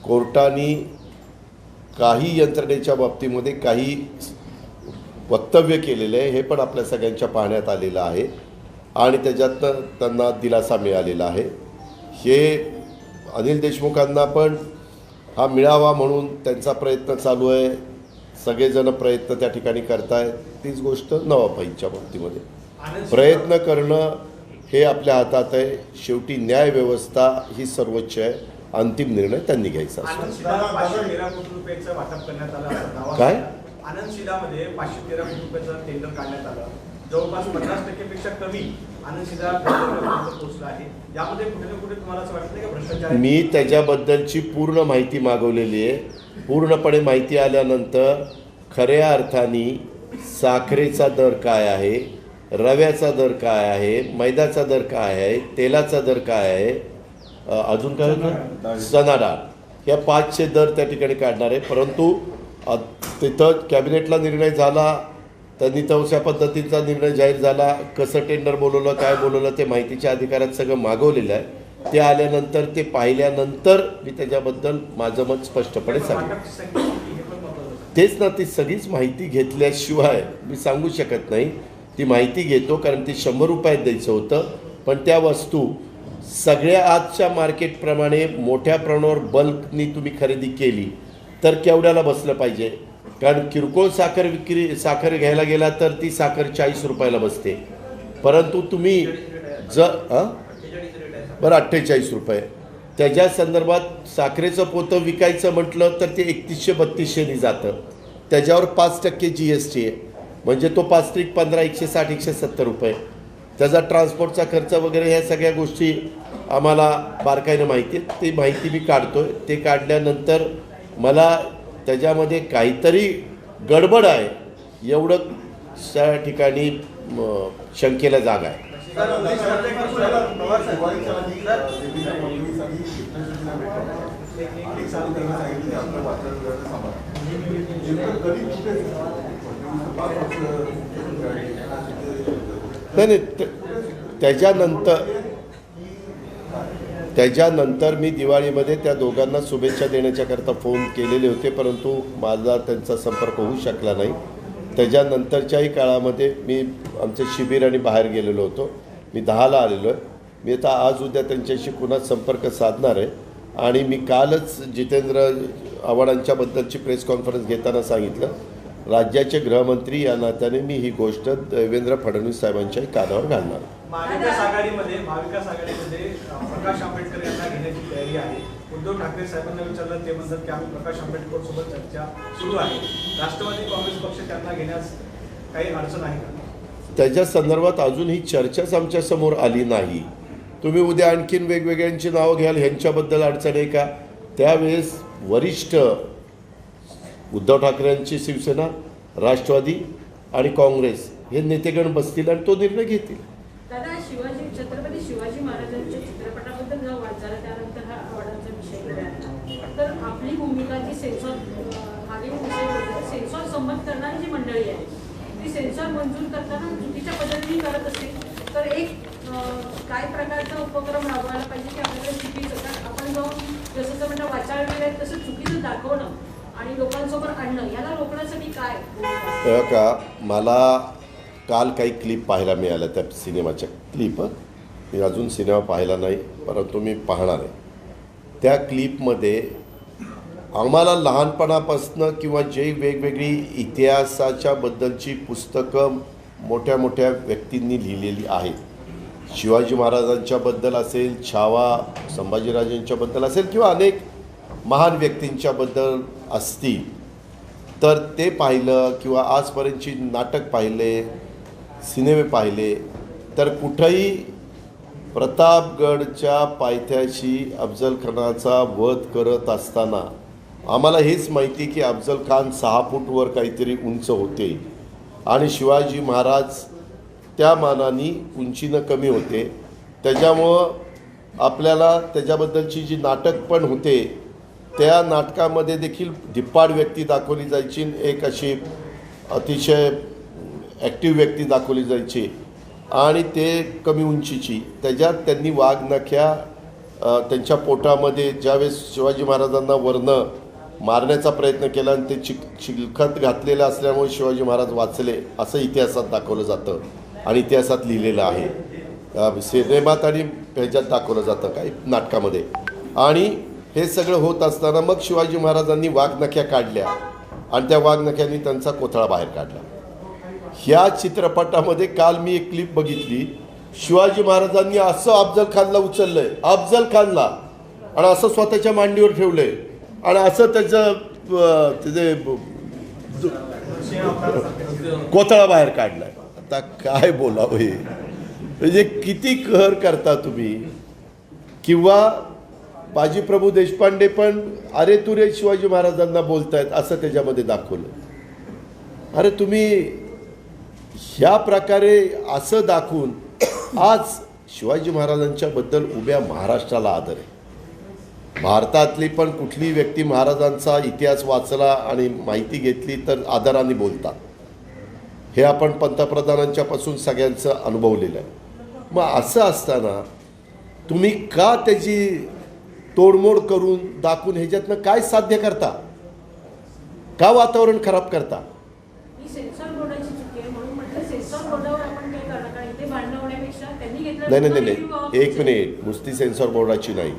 कोर्टाने काही यंत्रणेच्या बाबतीमध्ये काही वक्तव्य केलेले आहे, हे पण आपल्या सगळ्यांच्या पाहण्यात आलेलं आहे. आणि त्याच्यातनं त्यांना दिलासा मिळालेला आहे. हे अनिल देशमुखांना पण हा मिळावा म्हणून त्यांचा प्रयत्न चालू आहे. सगळेजण प्रयत्न त्या ठिकाणी करतायत. तीच गोष्ट नवाबाईंच्या बाबतीमध्ये प्रयत्न करणं हे आपल्या हातात आहे. शेवटी न्यायव्यवस्था ही सर्वोच्च आहे. अंतिम निर्णय त्यांनी घ्यायचा असतो. आनंद शिलाला 513 कोटी रुपयाचं वाटप करण्यात आलं असा दावा काय? आनंद शिलामध्ये 513 कोटी रुपयाचं टेंडर काढण्यात आलं. जवळपास 50% पेक्षा कमी आनंद शिला पोहोचला आहे. यामध्ये कुठे ना कुठे तुम्हाला असं वाटतं का भ्रष्टाचार आहे? मी त्याच्याबद्दलची पूर्ण माहिती मागवलेली आहे. पूर्णपणे माहिती आल्यानंतर खऱ्या अर्थाने साखरेचा दर काय आहे, रव्याचा दर काय आहे, मैद्याचा दर काय आहे, तेलाचा दर काय आहे, अजून काय होतं, चणा डाळ, या 5चे दर त्या ठिकाणी काढणार आहे. परंतु तिथं कॅबिनेटला निर्णय झाला, त्यांनी तशा पद्धतीचा निर्णय जाहीर झाला. कसं टेंडर बोलवलं, काय बोलवलं ते माहितीच्या अधिकारात सगळं मागवलेलं आहे. ते आल्यानंतर ते पाहिल्यानंतर मी त्याच्याबद्दल माझं मत स्पष्टपणे सांगेन. वाटपची संख्या किती हे पण महत्त्वाचं आहे. तेच ना, ती सगळीच माहिती घेतल्याशिवाय मी सांगू शकत नाही. ती माहिती घेतो कारण ती 100 रुपयात द्यायचं होतं. पण त्या वस्तू सगळ्या आजच्या मार्केटप्रमाणे मोठ्या प्रमाणावर बल्कनी तुम्ही खरेदी केली तर केवढ्याला बसलं पाहिजे. कारण किरकोळ साखर घ्यायला गेला तर ती साखर 40 रुपयाला बसते. परंतु तुम्ही बरं 48 रुपये त्याच्या संदर्भात साखरेचं पोतं विकायचं म्हटलं तर ते 3100-3200 जातं. त्याच्यावर 5% GST आहे. म्हणजे तो 5 त्रिक 15, 160, 170 रुपये. त्याचा ट्रान्सपोर्टचा खर्च वगैरे ह्या सगळ्या गोष्टी आम्हाला बारकाईनं माहिती आहेत. ती माहिती मी काढतो आहे. ते काढल्यानंतर मला त्याच्यामध्ये काहीतरी गडबड आहे एवढं त्या ठिकाणी शंकेला जागा आहे. नाही, त्याच्यानंतर मी दिवाळीमध्ये त्या दोघांना शुभेच्छा देण्याच्याकरता फोन केलेले होते. परंतु माझा त्यांचा संपर्क होऊ शकला नाही. त्याच्यानंतरच्याही काळामध्ये मी आमचं शिबिर आणि बाहेर गेलेलो होतो. मी 10ला आलेलो आहे. मी आता आज उद्या त्यांच्याशी पुन्हा संपर्क साधणार आहे. आणि मी कालच जितेंद्र आव्हाडांच्याबद्दलची प्रेस कॉन्फरन्स घेताना सांगितलं, राज्याचे गृहमंत्री या नात्याने मी ही गोष्ट देवेंद्र फडणवीस साहेबांच्याही कानावर घालणार. महाविकास आघाडीमध्ये प्रकाश आंबेडकर यांना घेण्याची तयारी आहे. उद्धव ठाकरे साहेबांना विचारलं ते म्हणतात की आम्ही प्रकाश आंबेडकर सोबत चर्चा सुरू आहे. राष्ट्रवादी काँग्रेस पक्ष त्यांना घेण्यास काही अडचण आहे का? त्याच्या संदर्भात अजून ही चर्चाच आमच्या समोर आली नाही. तुम्ही उद्या आणखीन वेगवेगळ्यांची नावं घ्याल, ह्यांच्याबद्दल अडचण आहे का? त्यावेळेस वरिष्ठ उद्धव ठाकरेंची शिवसेना, राष्ट्रवादी आणि काँग्रेस हे नेतेगण बसतील आणि तो निर्णय घेतील. दादा, छत्रपती शिवाजी महाराजांच्या चित्रपटाबद्दल जेव्हा वाद झाला त्यानंतर हा आव्हाडांचा विषय केला. तर आपली भूमिका जी सेन्सॉर मागे विषय सेन्सॉर संमत करणारी जी मंडळी आहे ती सेन्सॉर मंजूर करताना चुकीच्या पद्धतीने करत असतील तर एक काय प्रकारचा उपक्रम राबवायला पाहिजे की आपल्याकडे चुकीचं, कारण आपण जाऊन जसं म्हणता वाचाळलेलं आहे तसं चुकीचं दाखवणं आणि लोकांसमोर आणणं याला रोखण्यासाठी काय का? मला काल काही क्लिप पाहायला मिळाल्या त्या सिनेमाच्या क्लिप. मी अजून सिनेमा पाहिला नाही परंतु मी पाहणार आहे. त्या क्लिपमध्ये आम्हाला लहानपणापासून किंवा जे वेगवेगळी इतिहासाच्या बद्दलची पुस्तकं मोठ्या मोठ्या व्यक्तींनी लिहिलेली आहेत, शिवाजी महाराजांच्याबद्दल असेल, छावा संभाजीराजांच्याबद्दल असेल किंवा अनेक महान व्यक्तींच्याबद्दल असतील, तर ते पाहिलं किंवा आजपर्यंतची नाटक पाहिले, सिनेमे पाहिले तर कुठंही प्रतापगडच्या पायथ्याशी अफजल खानाचा वध करत असताना आम्हाला हेच माहिती की अफजल खान 6 फूटवर काहीतरी उंच होते आणि शिवाजी महाराज त्या मानाने उंचीनं कमी होते. त्याच्यामुळं आपल्याला त्याच्याबद्दलची जी नाटक पण होते त्या नाटकामध्ये देखील धिप्पाड व्यक्ती दाखवली जायची, एक अशी अतिशय ॲक्टिव्ह व्यक्ती दाखवली जायची आणि ते कमी उंचीची. त्याच्यात त्यांनी वाघनख्या त्यांच्या पोटामध्ये ज्यावेळेस शिवाजी महाराजांना वरनं मारण्याचा प्रयत्न केला आणि ते चिलखत घातलेलं असल्यामुळे शिवाजी महाराज वाचले असं इतिहासात दाखवलं जातं आणि इतिहासात लिहिलेलं आहे. सिनेमात आणि ह्याच्यात दाखवलं जातं काय नाटकामध्ये. आणि हे सगळं होत असताना मग शिवाजी महाराजांनी वाघनख्या काढल्या आणि त्या वाघनख्यांनी त्यांचा कोथळा बाहेर काढला. ह्या चित्रपटामध्ये काल मी एक क्लिप बघितली, शिवाजी महाराजांनी असं अफजल खानला उचललंय, अफजल खानला, आणि असं स्वतःच्या मांडीवर ठेवलंय आणि असं त्याचं त्याचे कोथळा बाहेर काढलाय. आता काय बोलावं हे, म्हणजे किती कहर करता तुम्ही. किंवा बाजीप्रभू देशपांडे पण अरे तुरे शिवाजी महाराजांना बोलतायत असं त्याच्यामध्ये दाखवलं. अरे तुम्ही ह्या प्रकारे असं दाखवून आज शिवाजी महाराजांच्या बद्दल उभ्या महाराष्ट्राला आदर आहे. भारतातली पण कुठली व्यक्ती महाराजांचा इतिहास वाचला आणि माहिती घेतली तर आदराने बोलतात. हे आपण पंतप्रधानांच्यापासून सगळ्यांचं अनुभवलेलं आहे. मग असं असताना तुम्ही का त्याची तोडमोड करून दाखवून ह्याच्यातनं काय साध्य करता, का वातावरण खराब करता. ही सेन्सॉर बोर्डाची चुकी आहे म्हणून म्हटलं सेन्सॉर बोर्डावर आपण काय करणार, कारण इथे भांडणं होण्यापेक्षा त्यांनी नाही नाही नाही नाही एक मिनिट, नुसती सेन्सॉर बोर्डाची नाही.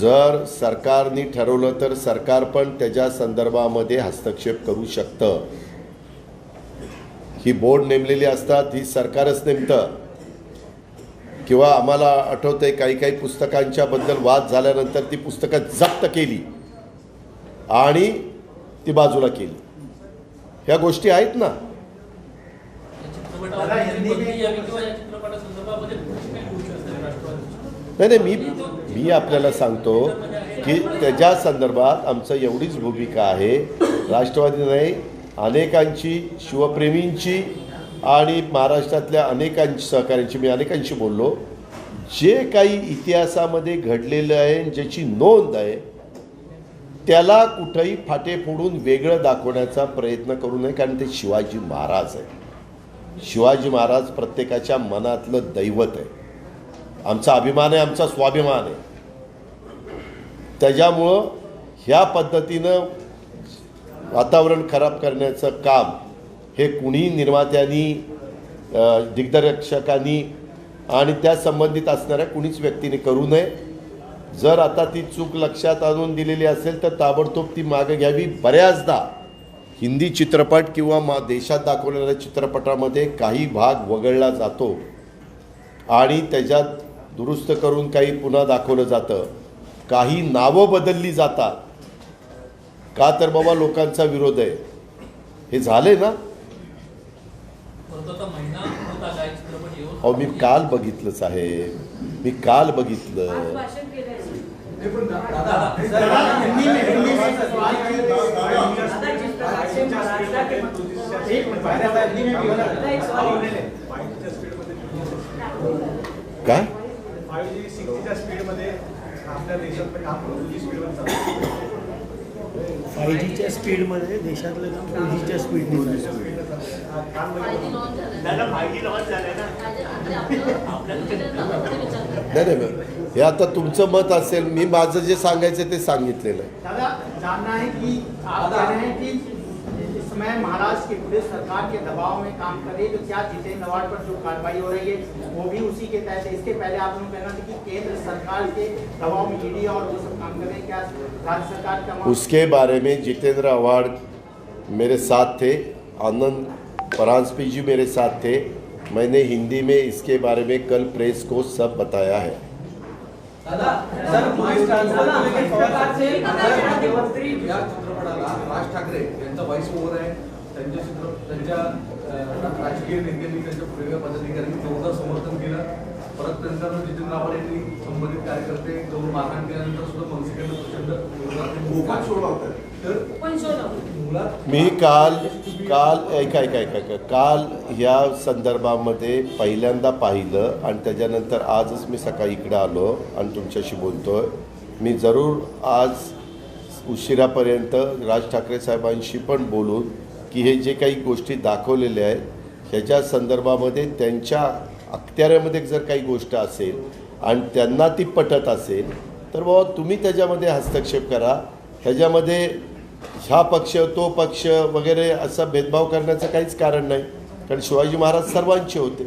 जर सरकारने ठरवलं तर सरकार पण त्याच्या संदर्भामध्ये हस्तक्षेप करू शकतं. ही बोर्ड नेमलेली असतात, ही सरकारच नेमतं. किंवा आम्हाला आठवतंय काही पुस्तकांच्या बद्दल वाद झाल्यानंतर ती पुस्तकं जप्त केली आणि ती बाजूला केली. ह्या गोष्टी आहेत ना. नाही नाही मी आपल्याला सांगतो की त्याच्या संदर्भात आमचं एवढीच भूमिका आहे. राष्ट्रवादी नाही, अनेकांची, शिवप्रेमींची आणि महाराष्ट्रातल्या अनेकांची सहकाऱ्यांची, मी अनेकांशी बोललो. जे काही इतिहासामध्ये घडलेलं आहे, ज्याची नोंद आहे, त्याला कुठंही फाटे फोडून वेगळं दाखवण्याचा प्रयत्न करू नये. कारण ते शिवाजी महाराज आहे. शिवाजी महाराज प्रत्येकाच्या मनातलं दैवत आहे. आमचा अभिमान आहे, आमचा स्वाभिमान आहे. त्याच्यामुळं ह्या पद्धतीनं वातावरण खराब करण्याचं काम हे कुणी निर्मात्यांनी, दिग्दर्शकांनी आणि त्या संबंधित असणाऱ्या कुणीच व्यक्तीने करू नये. जर आता ती चूक लक्षात आणून दिलेली असेल तर ताबडतोब ती मागे घ्यावी. बऱ्याचदा हिंदी चित्रपट किंवा देशात दाखवलेल्या चित्रपटामध्ये काही भाग वगळला जातो आणि त्याच्यात दुरुस्त करून काही पुन्हा दाखवलं जातं. काही नावं बदलली जातात. का तर बाबा लोकांचा विरोध आहे. हे झाले ना. अहो मी काल बघितलंच आहे, मी काल बघितलं. आज भाषण केलंय. काय 5G 6Gच्या स्पीडमध्ये आपल्या देशातलं काम 4G स्पीडवर चालतं. 5Gच्या स्पीडमध्ये देशातलं काम 4Gच्या स्पीडने नाही नाही, हे आता तुमचं मत असेल. मी माझं जे सांगायचं ते सांगितलेलं आहे. दादा जानना है कि आप कह रहे हैं कि इस समय महाराष्ट्र की पुलिस सरकार के दबाव में काम कर रही है, तो क्या जितेंद्र अवार्ड पर जो कार्रवाई हो रही है वो भी उसी के तहत है? इसके पहले आप लोग कहना था कि केंद्र सरकार के दबाव में ईडी और वो सब काम कर रहे हैं, क्या राज्य सरकार का? उसके बारे में जितेंद्र अवार्ड मेरे साथ थे, आनंद परांजपे जी मेरे साथ थे. मैंने हिंदी में इसके बारे में कल प्रेस को सब बताया है. या चित्रपटाला राज ठाकरे यांचा व्हॉइस ओव्हर आहे. त्यांच्या राजकीय नेत्यांनी, त्यांच्या वेगवेगळ्या पदाधिकाऱ्यांनी जोरदार समर्थन केलं. परत नंतर जितेंद्र आव्हाड यांनी संबंधित कार्यकर्ते जवळ मारहाण केल्यानंतर सुद्धा मनसेकडनं प्रचंड मी काल ह्या संदर्भामध्ये पहिल्यांदा पाहिलं आणि त्याच्यानंतर आजच मी सकाळी इकडे आलो आणि तुमच्याशी बोलतोय. मी जरूर आज उशिरापर्यंत राज ठाकरे साहेबांशी पण बोलून की हे जे काही गोष्टी दाखवलेल्या आहेत ह्याच्या संदर्भामध्ये त्यांच्या अखत्याऱ्यामध्ये जर काही गोष्ट असेल आणि त्यांना ती पटत असेल तर बाबा तुम्ही त्याच्यामध्ये हस्तक्षेप करा. ह्याच्यामध्ये ह्या पक्ष तो पक्ष वगैरे असा भेदभाव करण्याचं काहीच कारण नाही. कारण शिवाजी महाराज सर्वांचे होते.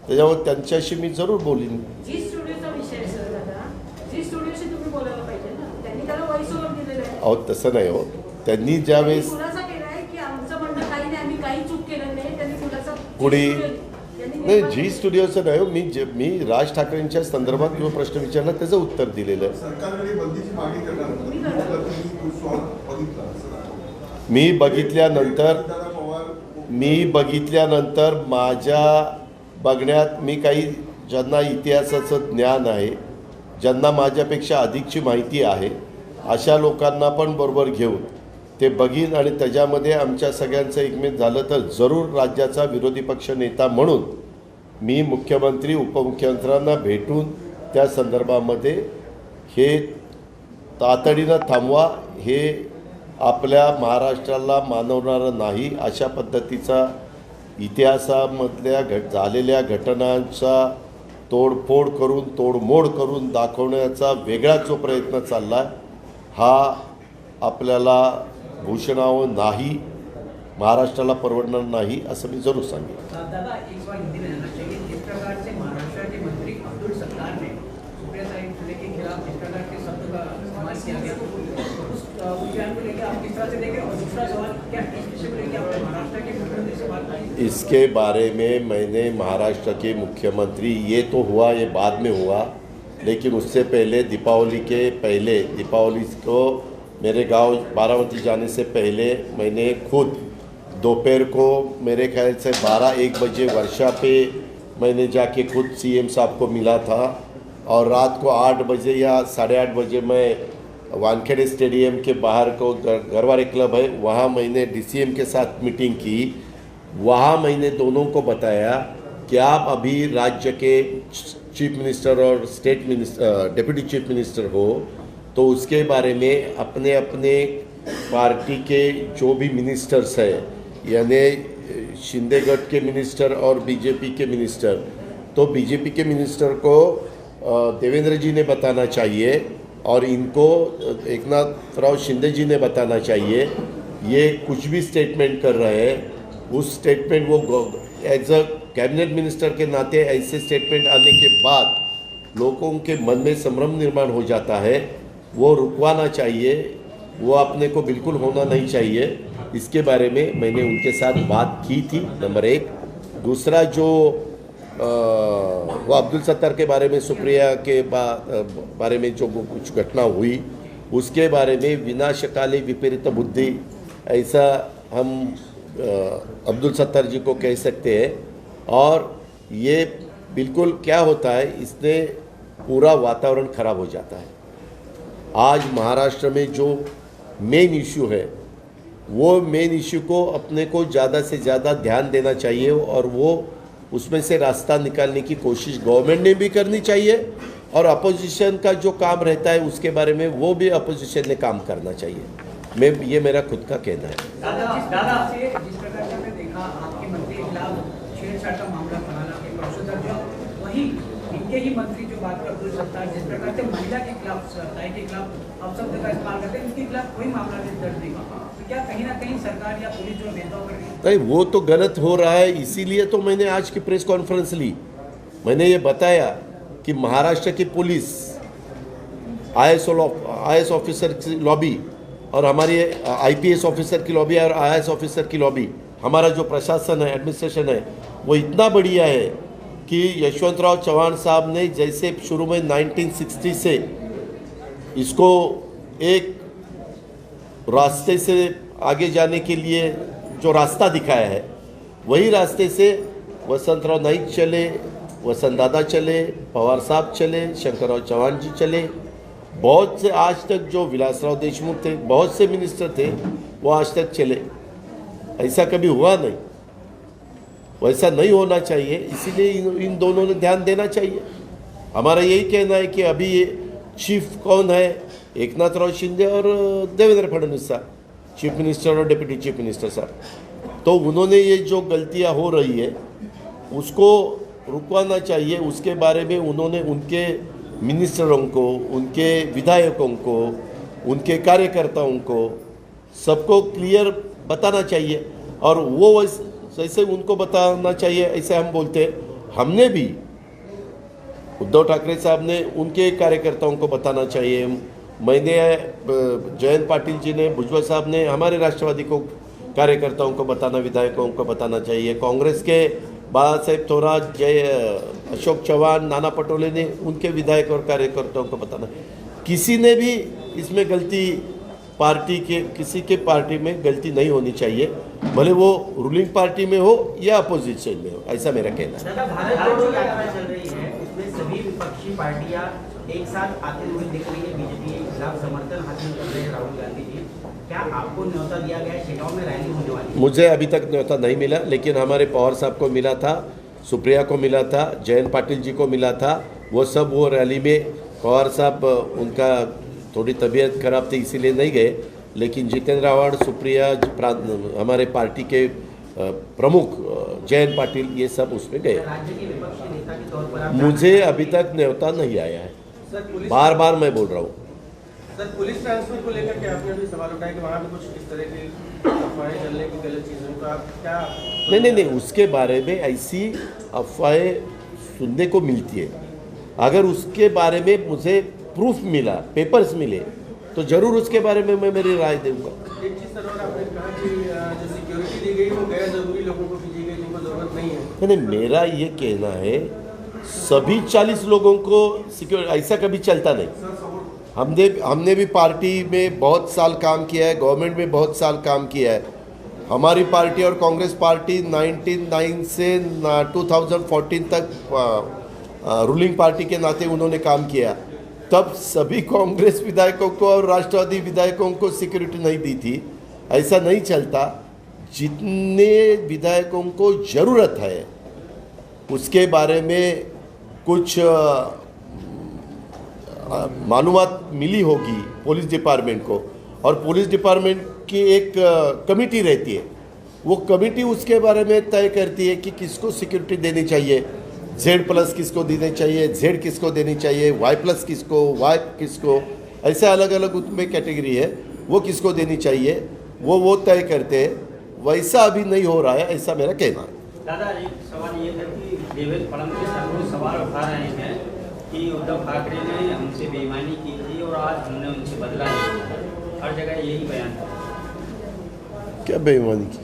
त्याच्यामुळे त्यांच्याशी मी जरूर बोलीन. जी स्टुडिओचा विषय आहे सर दादा, जी स्टुडिओशी तुम्ही बोलायला पाहिजे ना, त्यांनी त्याला व्हॉइस ओव्हर दिलेलं आहे. अहो तसं नाही हो, त्यांनी ज्यावेळेस खुलासा केलाय की आमचं म्हणणं काही नाही, आम्ही काही चूक केलं नाही. त्यांनी खुलासा पुढे त्यांनी नाही, निर्माण- जी स्टुडिओचं नाही हो, मी राज ठाकरेंच्या संदर्भात जो प्रश्न विचारला त्याचं उत्तर दिलेलं आहे. सरकारकडे बंदीची मागणी करणार होतं. तुम्ही करणार. तुम्ही तो सॉल्व बघितला असं दाखवलं. मी बघितल्यानंतर माझ्या बघण्यात मी काही ज्यांना इतिहासाचं ज्ञान आहे, ज्यांना माझ्यापेक्षा अधिकची माहिती आहे, अशा लोकांना पण बरोबर घेऊन ते बघीन आणि त्याच्यामध्ये आमच्या सगळ्यांचं एकमत झालं तर जरूर राज्याचा विरोधी पक्ष नेता म्हणून मी मुख्यमंत्री उपमुख्यमंत्र्यांना भेटून त्या संदर्भामध्ये हे तातडीनं थांबवा, हे आपल्या महाराष्ट्राला मानवणारं नाही, अशा पद्धतीचा इतिहासामधल्या झालेल्या घटनांचा तोडफोड करून तोडमोड करून दाखवण्याचा वेगळा जो प्रयत्न चालला आहे हा आपल्याला भूषणावं नाही, महाराष्ट्राला परवडणार नाही, असं मी जरूर सांगेन. दादा एक सवाल हिंदी में रहना चाहिए. जिस प्रकार से महाराष्ट्र के मंत्री अब्दुल सत्तार ने सुप्रिया साइंस के खिलाफ जिस प्रकार के शब्द का इस्तेमाल किया गया, उस बयान को लेकर आप किस तरह से देखें? और दूसरा सवाल, क्या इस विषय को लेकर आपने महाराष्ट्र के मुख्यमंत्री से बात की? इसके बारे में मैंने महाराष्ट्र के मुख्यमंत्री, ये तो हुआ, ये बाद में हुआ, लेकिन उससे पहले दीपावली को मेरे गांव बारामती जाने से पहले मैंने खुद दोपहर को मेरे ख्याल से 12-1 बजे वर्षा पे मैंने जाके खुद सीएम साहब को मिला था, और रात को 8 बजे या 8:30 बजे मैं वानखेड़े स्टेडियम के बाहर को गरवारे क्लब है वहाँ मैंने डीसीएम के साथ मीटिंग की. वहाँ मैंने दोनों को बताया कि आप अभी राज्य के चीफ मिनिस्टर और state minister deputy chief minister हो, तो उसके बारे में अपने अपने पार्टी के जो भी मिनिस्टर्स हैं, यानी शिंदे गट के मिनिस्टर और बीजेपी के मिनिस्टर, तो बीजेपी के मिनिस्टर को देवेंद्र जी ने बताना चाहिए और इनको एकनाथराव शिंदे जी ने बताना चाहिए. ये कुछ भी स्टेटमेंट कर रहे हैं, उस स्टेटमेंट वो एज अ कैबिनेट मिनिस्टर के नाते ऐसे स्टेटमेंट आने के बाद लोगों के मन में संभ्रम निर्माण हो जाता है, वो रुकवाना चाहिए, वो अपने को बिल्कुल होना नहीं चाहिए. इसके बारे में मैंने उनके साथ बात की थी, नंबर 1. दूसरा जो वो अब्दुल सत्तार के बारे में, सुप्रिया के बारे में जो कुछ घटना हुई, उसके बारे में विनाशकाले विपरीत बुद्धि, ऐसा हम अब्दुल सत्तार जी को कह सकते हैं. और ये बिल्कुल क्या होता है, इसने पूरा वातावरण खराब हो जाता है. आज महाराष्ट्र में जो मेन इशू है, वो मेन इशू को अपने को ज़्यादा से ज़्यादा ध्यान देना चाहिए, और वो उसमें से रास्ता निकालने की कोशिश गवर्नमेंट ने भी करनी चाहिए, और अपोजिशन का जो काम रहता है उसके बारे में वो भी अपोजिशन ने काम करना चाहिए. ये मेरा खुद का कहना है. दादा से जिस प्रकार से हमने देखा आपके मंत्री के खिलाफ छेड़छाड़ का मामला फलाना के परसों दर्ज हुआ, वहीं इनके ही मंत्री जो बात अब्दुल सत्तार जिस प्रकार से महिला के खिलाफ, ताई के खिलाफ अपशब्द का इस्तेमाल करते हैं, उसके खिलाफ कोई मामला दर्ज नहीं हुआ. तो क्या कहीं ना कहीं सरकार या पुलिस जो भेदभाव कर रही है? नहीं, वो तो गलत हो रहा है. इसीलिए तो मैंने आज की प्रेस कॉन्फ्रेंस ली. मैंने ये बताया कि महाराष्ट्र की पुलिस, IAS ऑफिसर की लॉबी और हमारी IPS ऑफिसर की लॉबी और IAS ऑफिसर की लॉबी, हमारा जो प्रशासन है, एडमिनिस्ट्रेशन है, वो इतना बढ़िया है कि यशवंतराव चौहान साहब ने जैसे शुरू में 1960 से इसको एक रास्ते से आगे जाने के लिए जो रास्ता दिखाया है, वही रास्ते से वसंतराव नाईक चले, वसंत दादा चले, पवार साहब चले, शंकरराव चौहान जी चले, बहुत से आज तक जो विलासराव देशमुख थे, बहुत से मिनिस्टर थे, वो आज तक चले. ऐसा कभी हुआ नहीं, वैसा नहीं होना चाहिए. इसीलिए इन दोनों ने ध्यान देना चाहिए. हमारा यही कहना है कि अभी ये चीफ कौन है, एकनाथराव शिंदे और देवेंद्र फडणवीस साहब, चीफ मिनिस्टर और डिप्टी चीफ मिनिस्टर साहब. तो उन्होंने ये जो गलतियां हो रही है उसको रुकवाना चाहिए. उसके बारे में उन्होंने उनके मिनिस्टरों को, उनके विधायकों को, उनके कार्यकर्ताओं को, सबको क्लियर बताना चाहिए. और वो जैसे उनको बताना चाहिए ऐसे हम बोलते हैं, हमने भी उद्धव ठाकरे साहब ने उनके कार्यकर्ताओं को बताना चाहिए, मैंने जयंत पाटिल जी ने, भुजबल साहब ने हमारे राष्ट्रवादी को कार्यकर्ताओं को बताना, विधायकों को बताना चाहिए, कांग्रेस के बाला साहेब थोरात, अशोक चौहान, नाना पटोले ने उनके विधायक और कार्यकर्ताओं को बताना। किसी ने भी इसमें गलती पार्टी के, किसी के पार्टी में गलती नहीं होनी चाहिए, भले वो रूलिंग पार्टी में हो या अपोजिशन में हो, ऐसा मेरा कहना है। दादा, भारत जोड़ो यात्रा चल रही है, उसमें सभी विपक्षी पार्टियां एक साथ आते हुए दिख रही है, बीजेपी के खिलाफ समर्थन हासिल कर रहे हैं राहुल गांधी जी। क्या आपको न्योता दिया गया है? शेगांव में रैली होने वाली है। मुझे अभी तक न्योता नहीं मिला, लेकिन हमारे पवार साहब को मिला था, सुप्रिया को मिला था, जयंत पाटिल जी को मिला था। वो सब वो रैली में, पवार साहब उनका थोड़ी तबीयत खराब थी इसीलिए नहीं गए, लेकिन जितेंद्र आव्हाड, सुप्रिया, हमारे पार्टी के प्रमुख जयंत पाटिल, ये सब उसमें गए। राज्य के विपक्षी नेता के तौर पर आप मुझे अभी तक न्योता नहीं आया है, बार बार मैं बोल रहा हूँ। सर, पुलिस ट्रांसफर को लेकर के आपने भी सवाल उठाया कि वहाँ पे कुछ इस तरह की अफवाहें चलने की गलत चीज़ों का क्या? नहीं, उसके बारे में ऐसी अफवाहें सुनने को मिलती है। अगर उसके बारे में मुझे प्रूफ मिला, पेपर्स मिले, तो जरूर उसके बारे में मैं मेरी राय दूंगा। एक चीज़ सर, और आपने कहा कि जो सिक्योरिटी दी गई वो गैर जरूरी लोगों को दी गई जिनको जरूरत नहीं है। नहीं, मेरा ये कहना है सभी 40 लोगों को सिक्योर, ऐसा कभी चलता नहीं। हमने भी पार्टी में बहुत साल काम किया है, गवर्नमेंट में बहुत साल काम किया है। हमारी पार्टी और कांग्रेस पार्टी 1999 से 2014 तक रूलिंग पार्टी के नाते उन्होंने काम किया। तब सभी कांग्रेस विधायकों को और राष्ट्रवादी विधायकों को सिक्योरिटी नहीं दी थी, ऐसा नहीं चलता। जितने विधायकों को ज़रूरत है उसके बारे में कुछ मालूमात मिली होगी पुलिस डिपार्टमेंट को, और पुलिस डिपार्टमेंट की एक कमेटी रहती है, वो कमेटी उसके बारे में तय करती है कि किसको सिक्योरिटी देनी चाहिए, Z+ किसको देनी चाहिए, Z किसको देनी चाहिए, Y+ किसको, Y किसको, ऐसे अलग अलग उसमें कैटेगरी है, वो किसको देनी चाहिए, वो तय करते हैं। वैसा अभी नहीं हो रहा है, ऐसा मेरा कहना है। दादा, एक सवाल ये है कि देवेंद्र फडणवीस सर सवाल उठा रहे हैं कि उद्धव ठाकरे ने हमसे बेईमानी की थी और आज हमने उनसे बदला नहीं लिया। हर जगह यही बयान है। क्या बेईमानी की?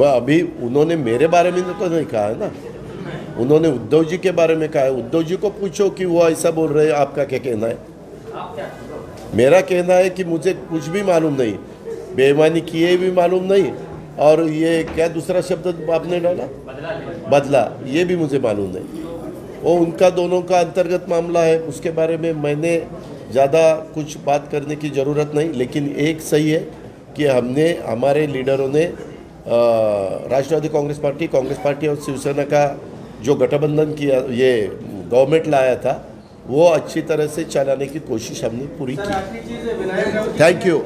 अभी उन्होंने मेरे बारे में तो नहीं कहा है ना, उन्होंने उद्धव जी के बारे में कहा है। उद्धव जी को पूछो कि वो ऐसा बोल रहे हैं, आपका क्या कहना है? मेरा कहना है कि मुझे कुछ भी मालूम नहीं, बेईमानी किए भी मालूम नहीं, और ये क्या दूसरा शब्द आपने डाला, बदला, ये भी मुझे मालूम नहीं। वो उनका दोनों का अंतर्गत मामला है, उसके बारे में मैंने ज़्यादा कुछ बात करने की ज़रूरत नहीं। लेकिन एक सही है कि हमारे लीडरों ने राष्ट्रवादी कांग्रेस पार्टी और शिवसेना का जो गठबंधन किया, ये गवर्नमेंट लाया था, वो अच्छी तरह से चलाने की कोशिश हमने पूरी की। सर, आखिरी चीज़ है, विनायक राव जी थैंक यू।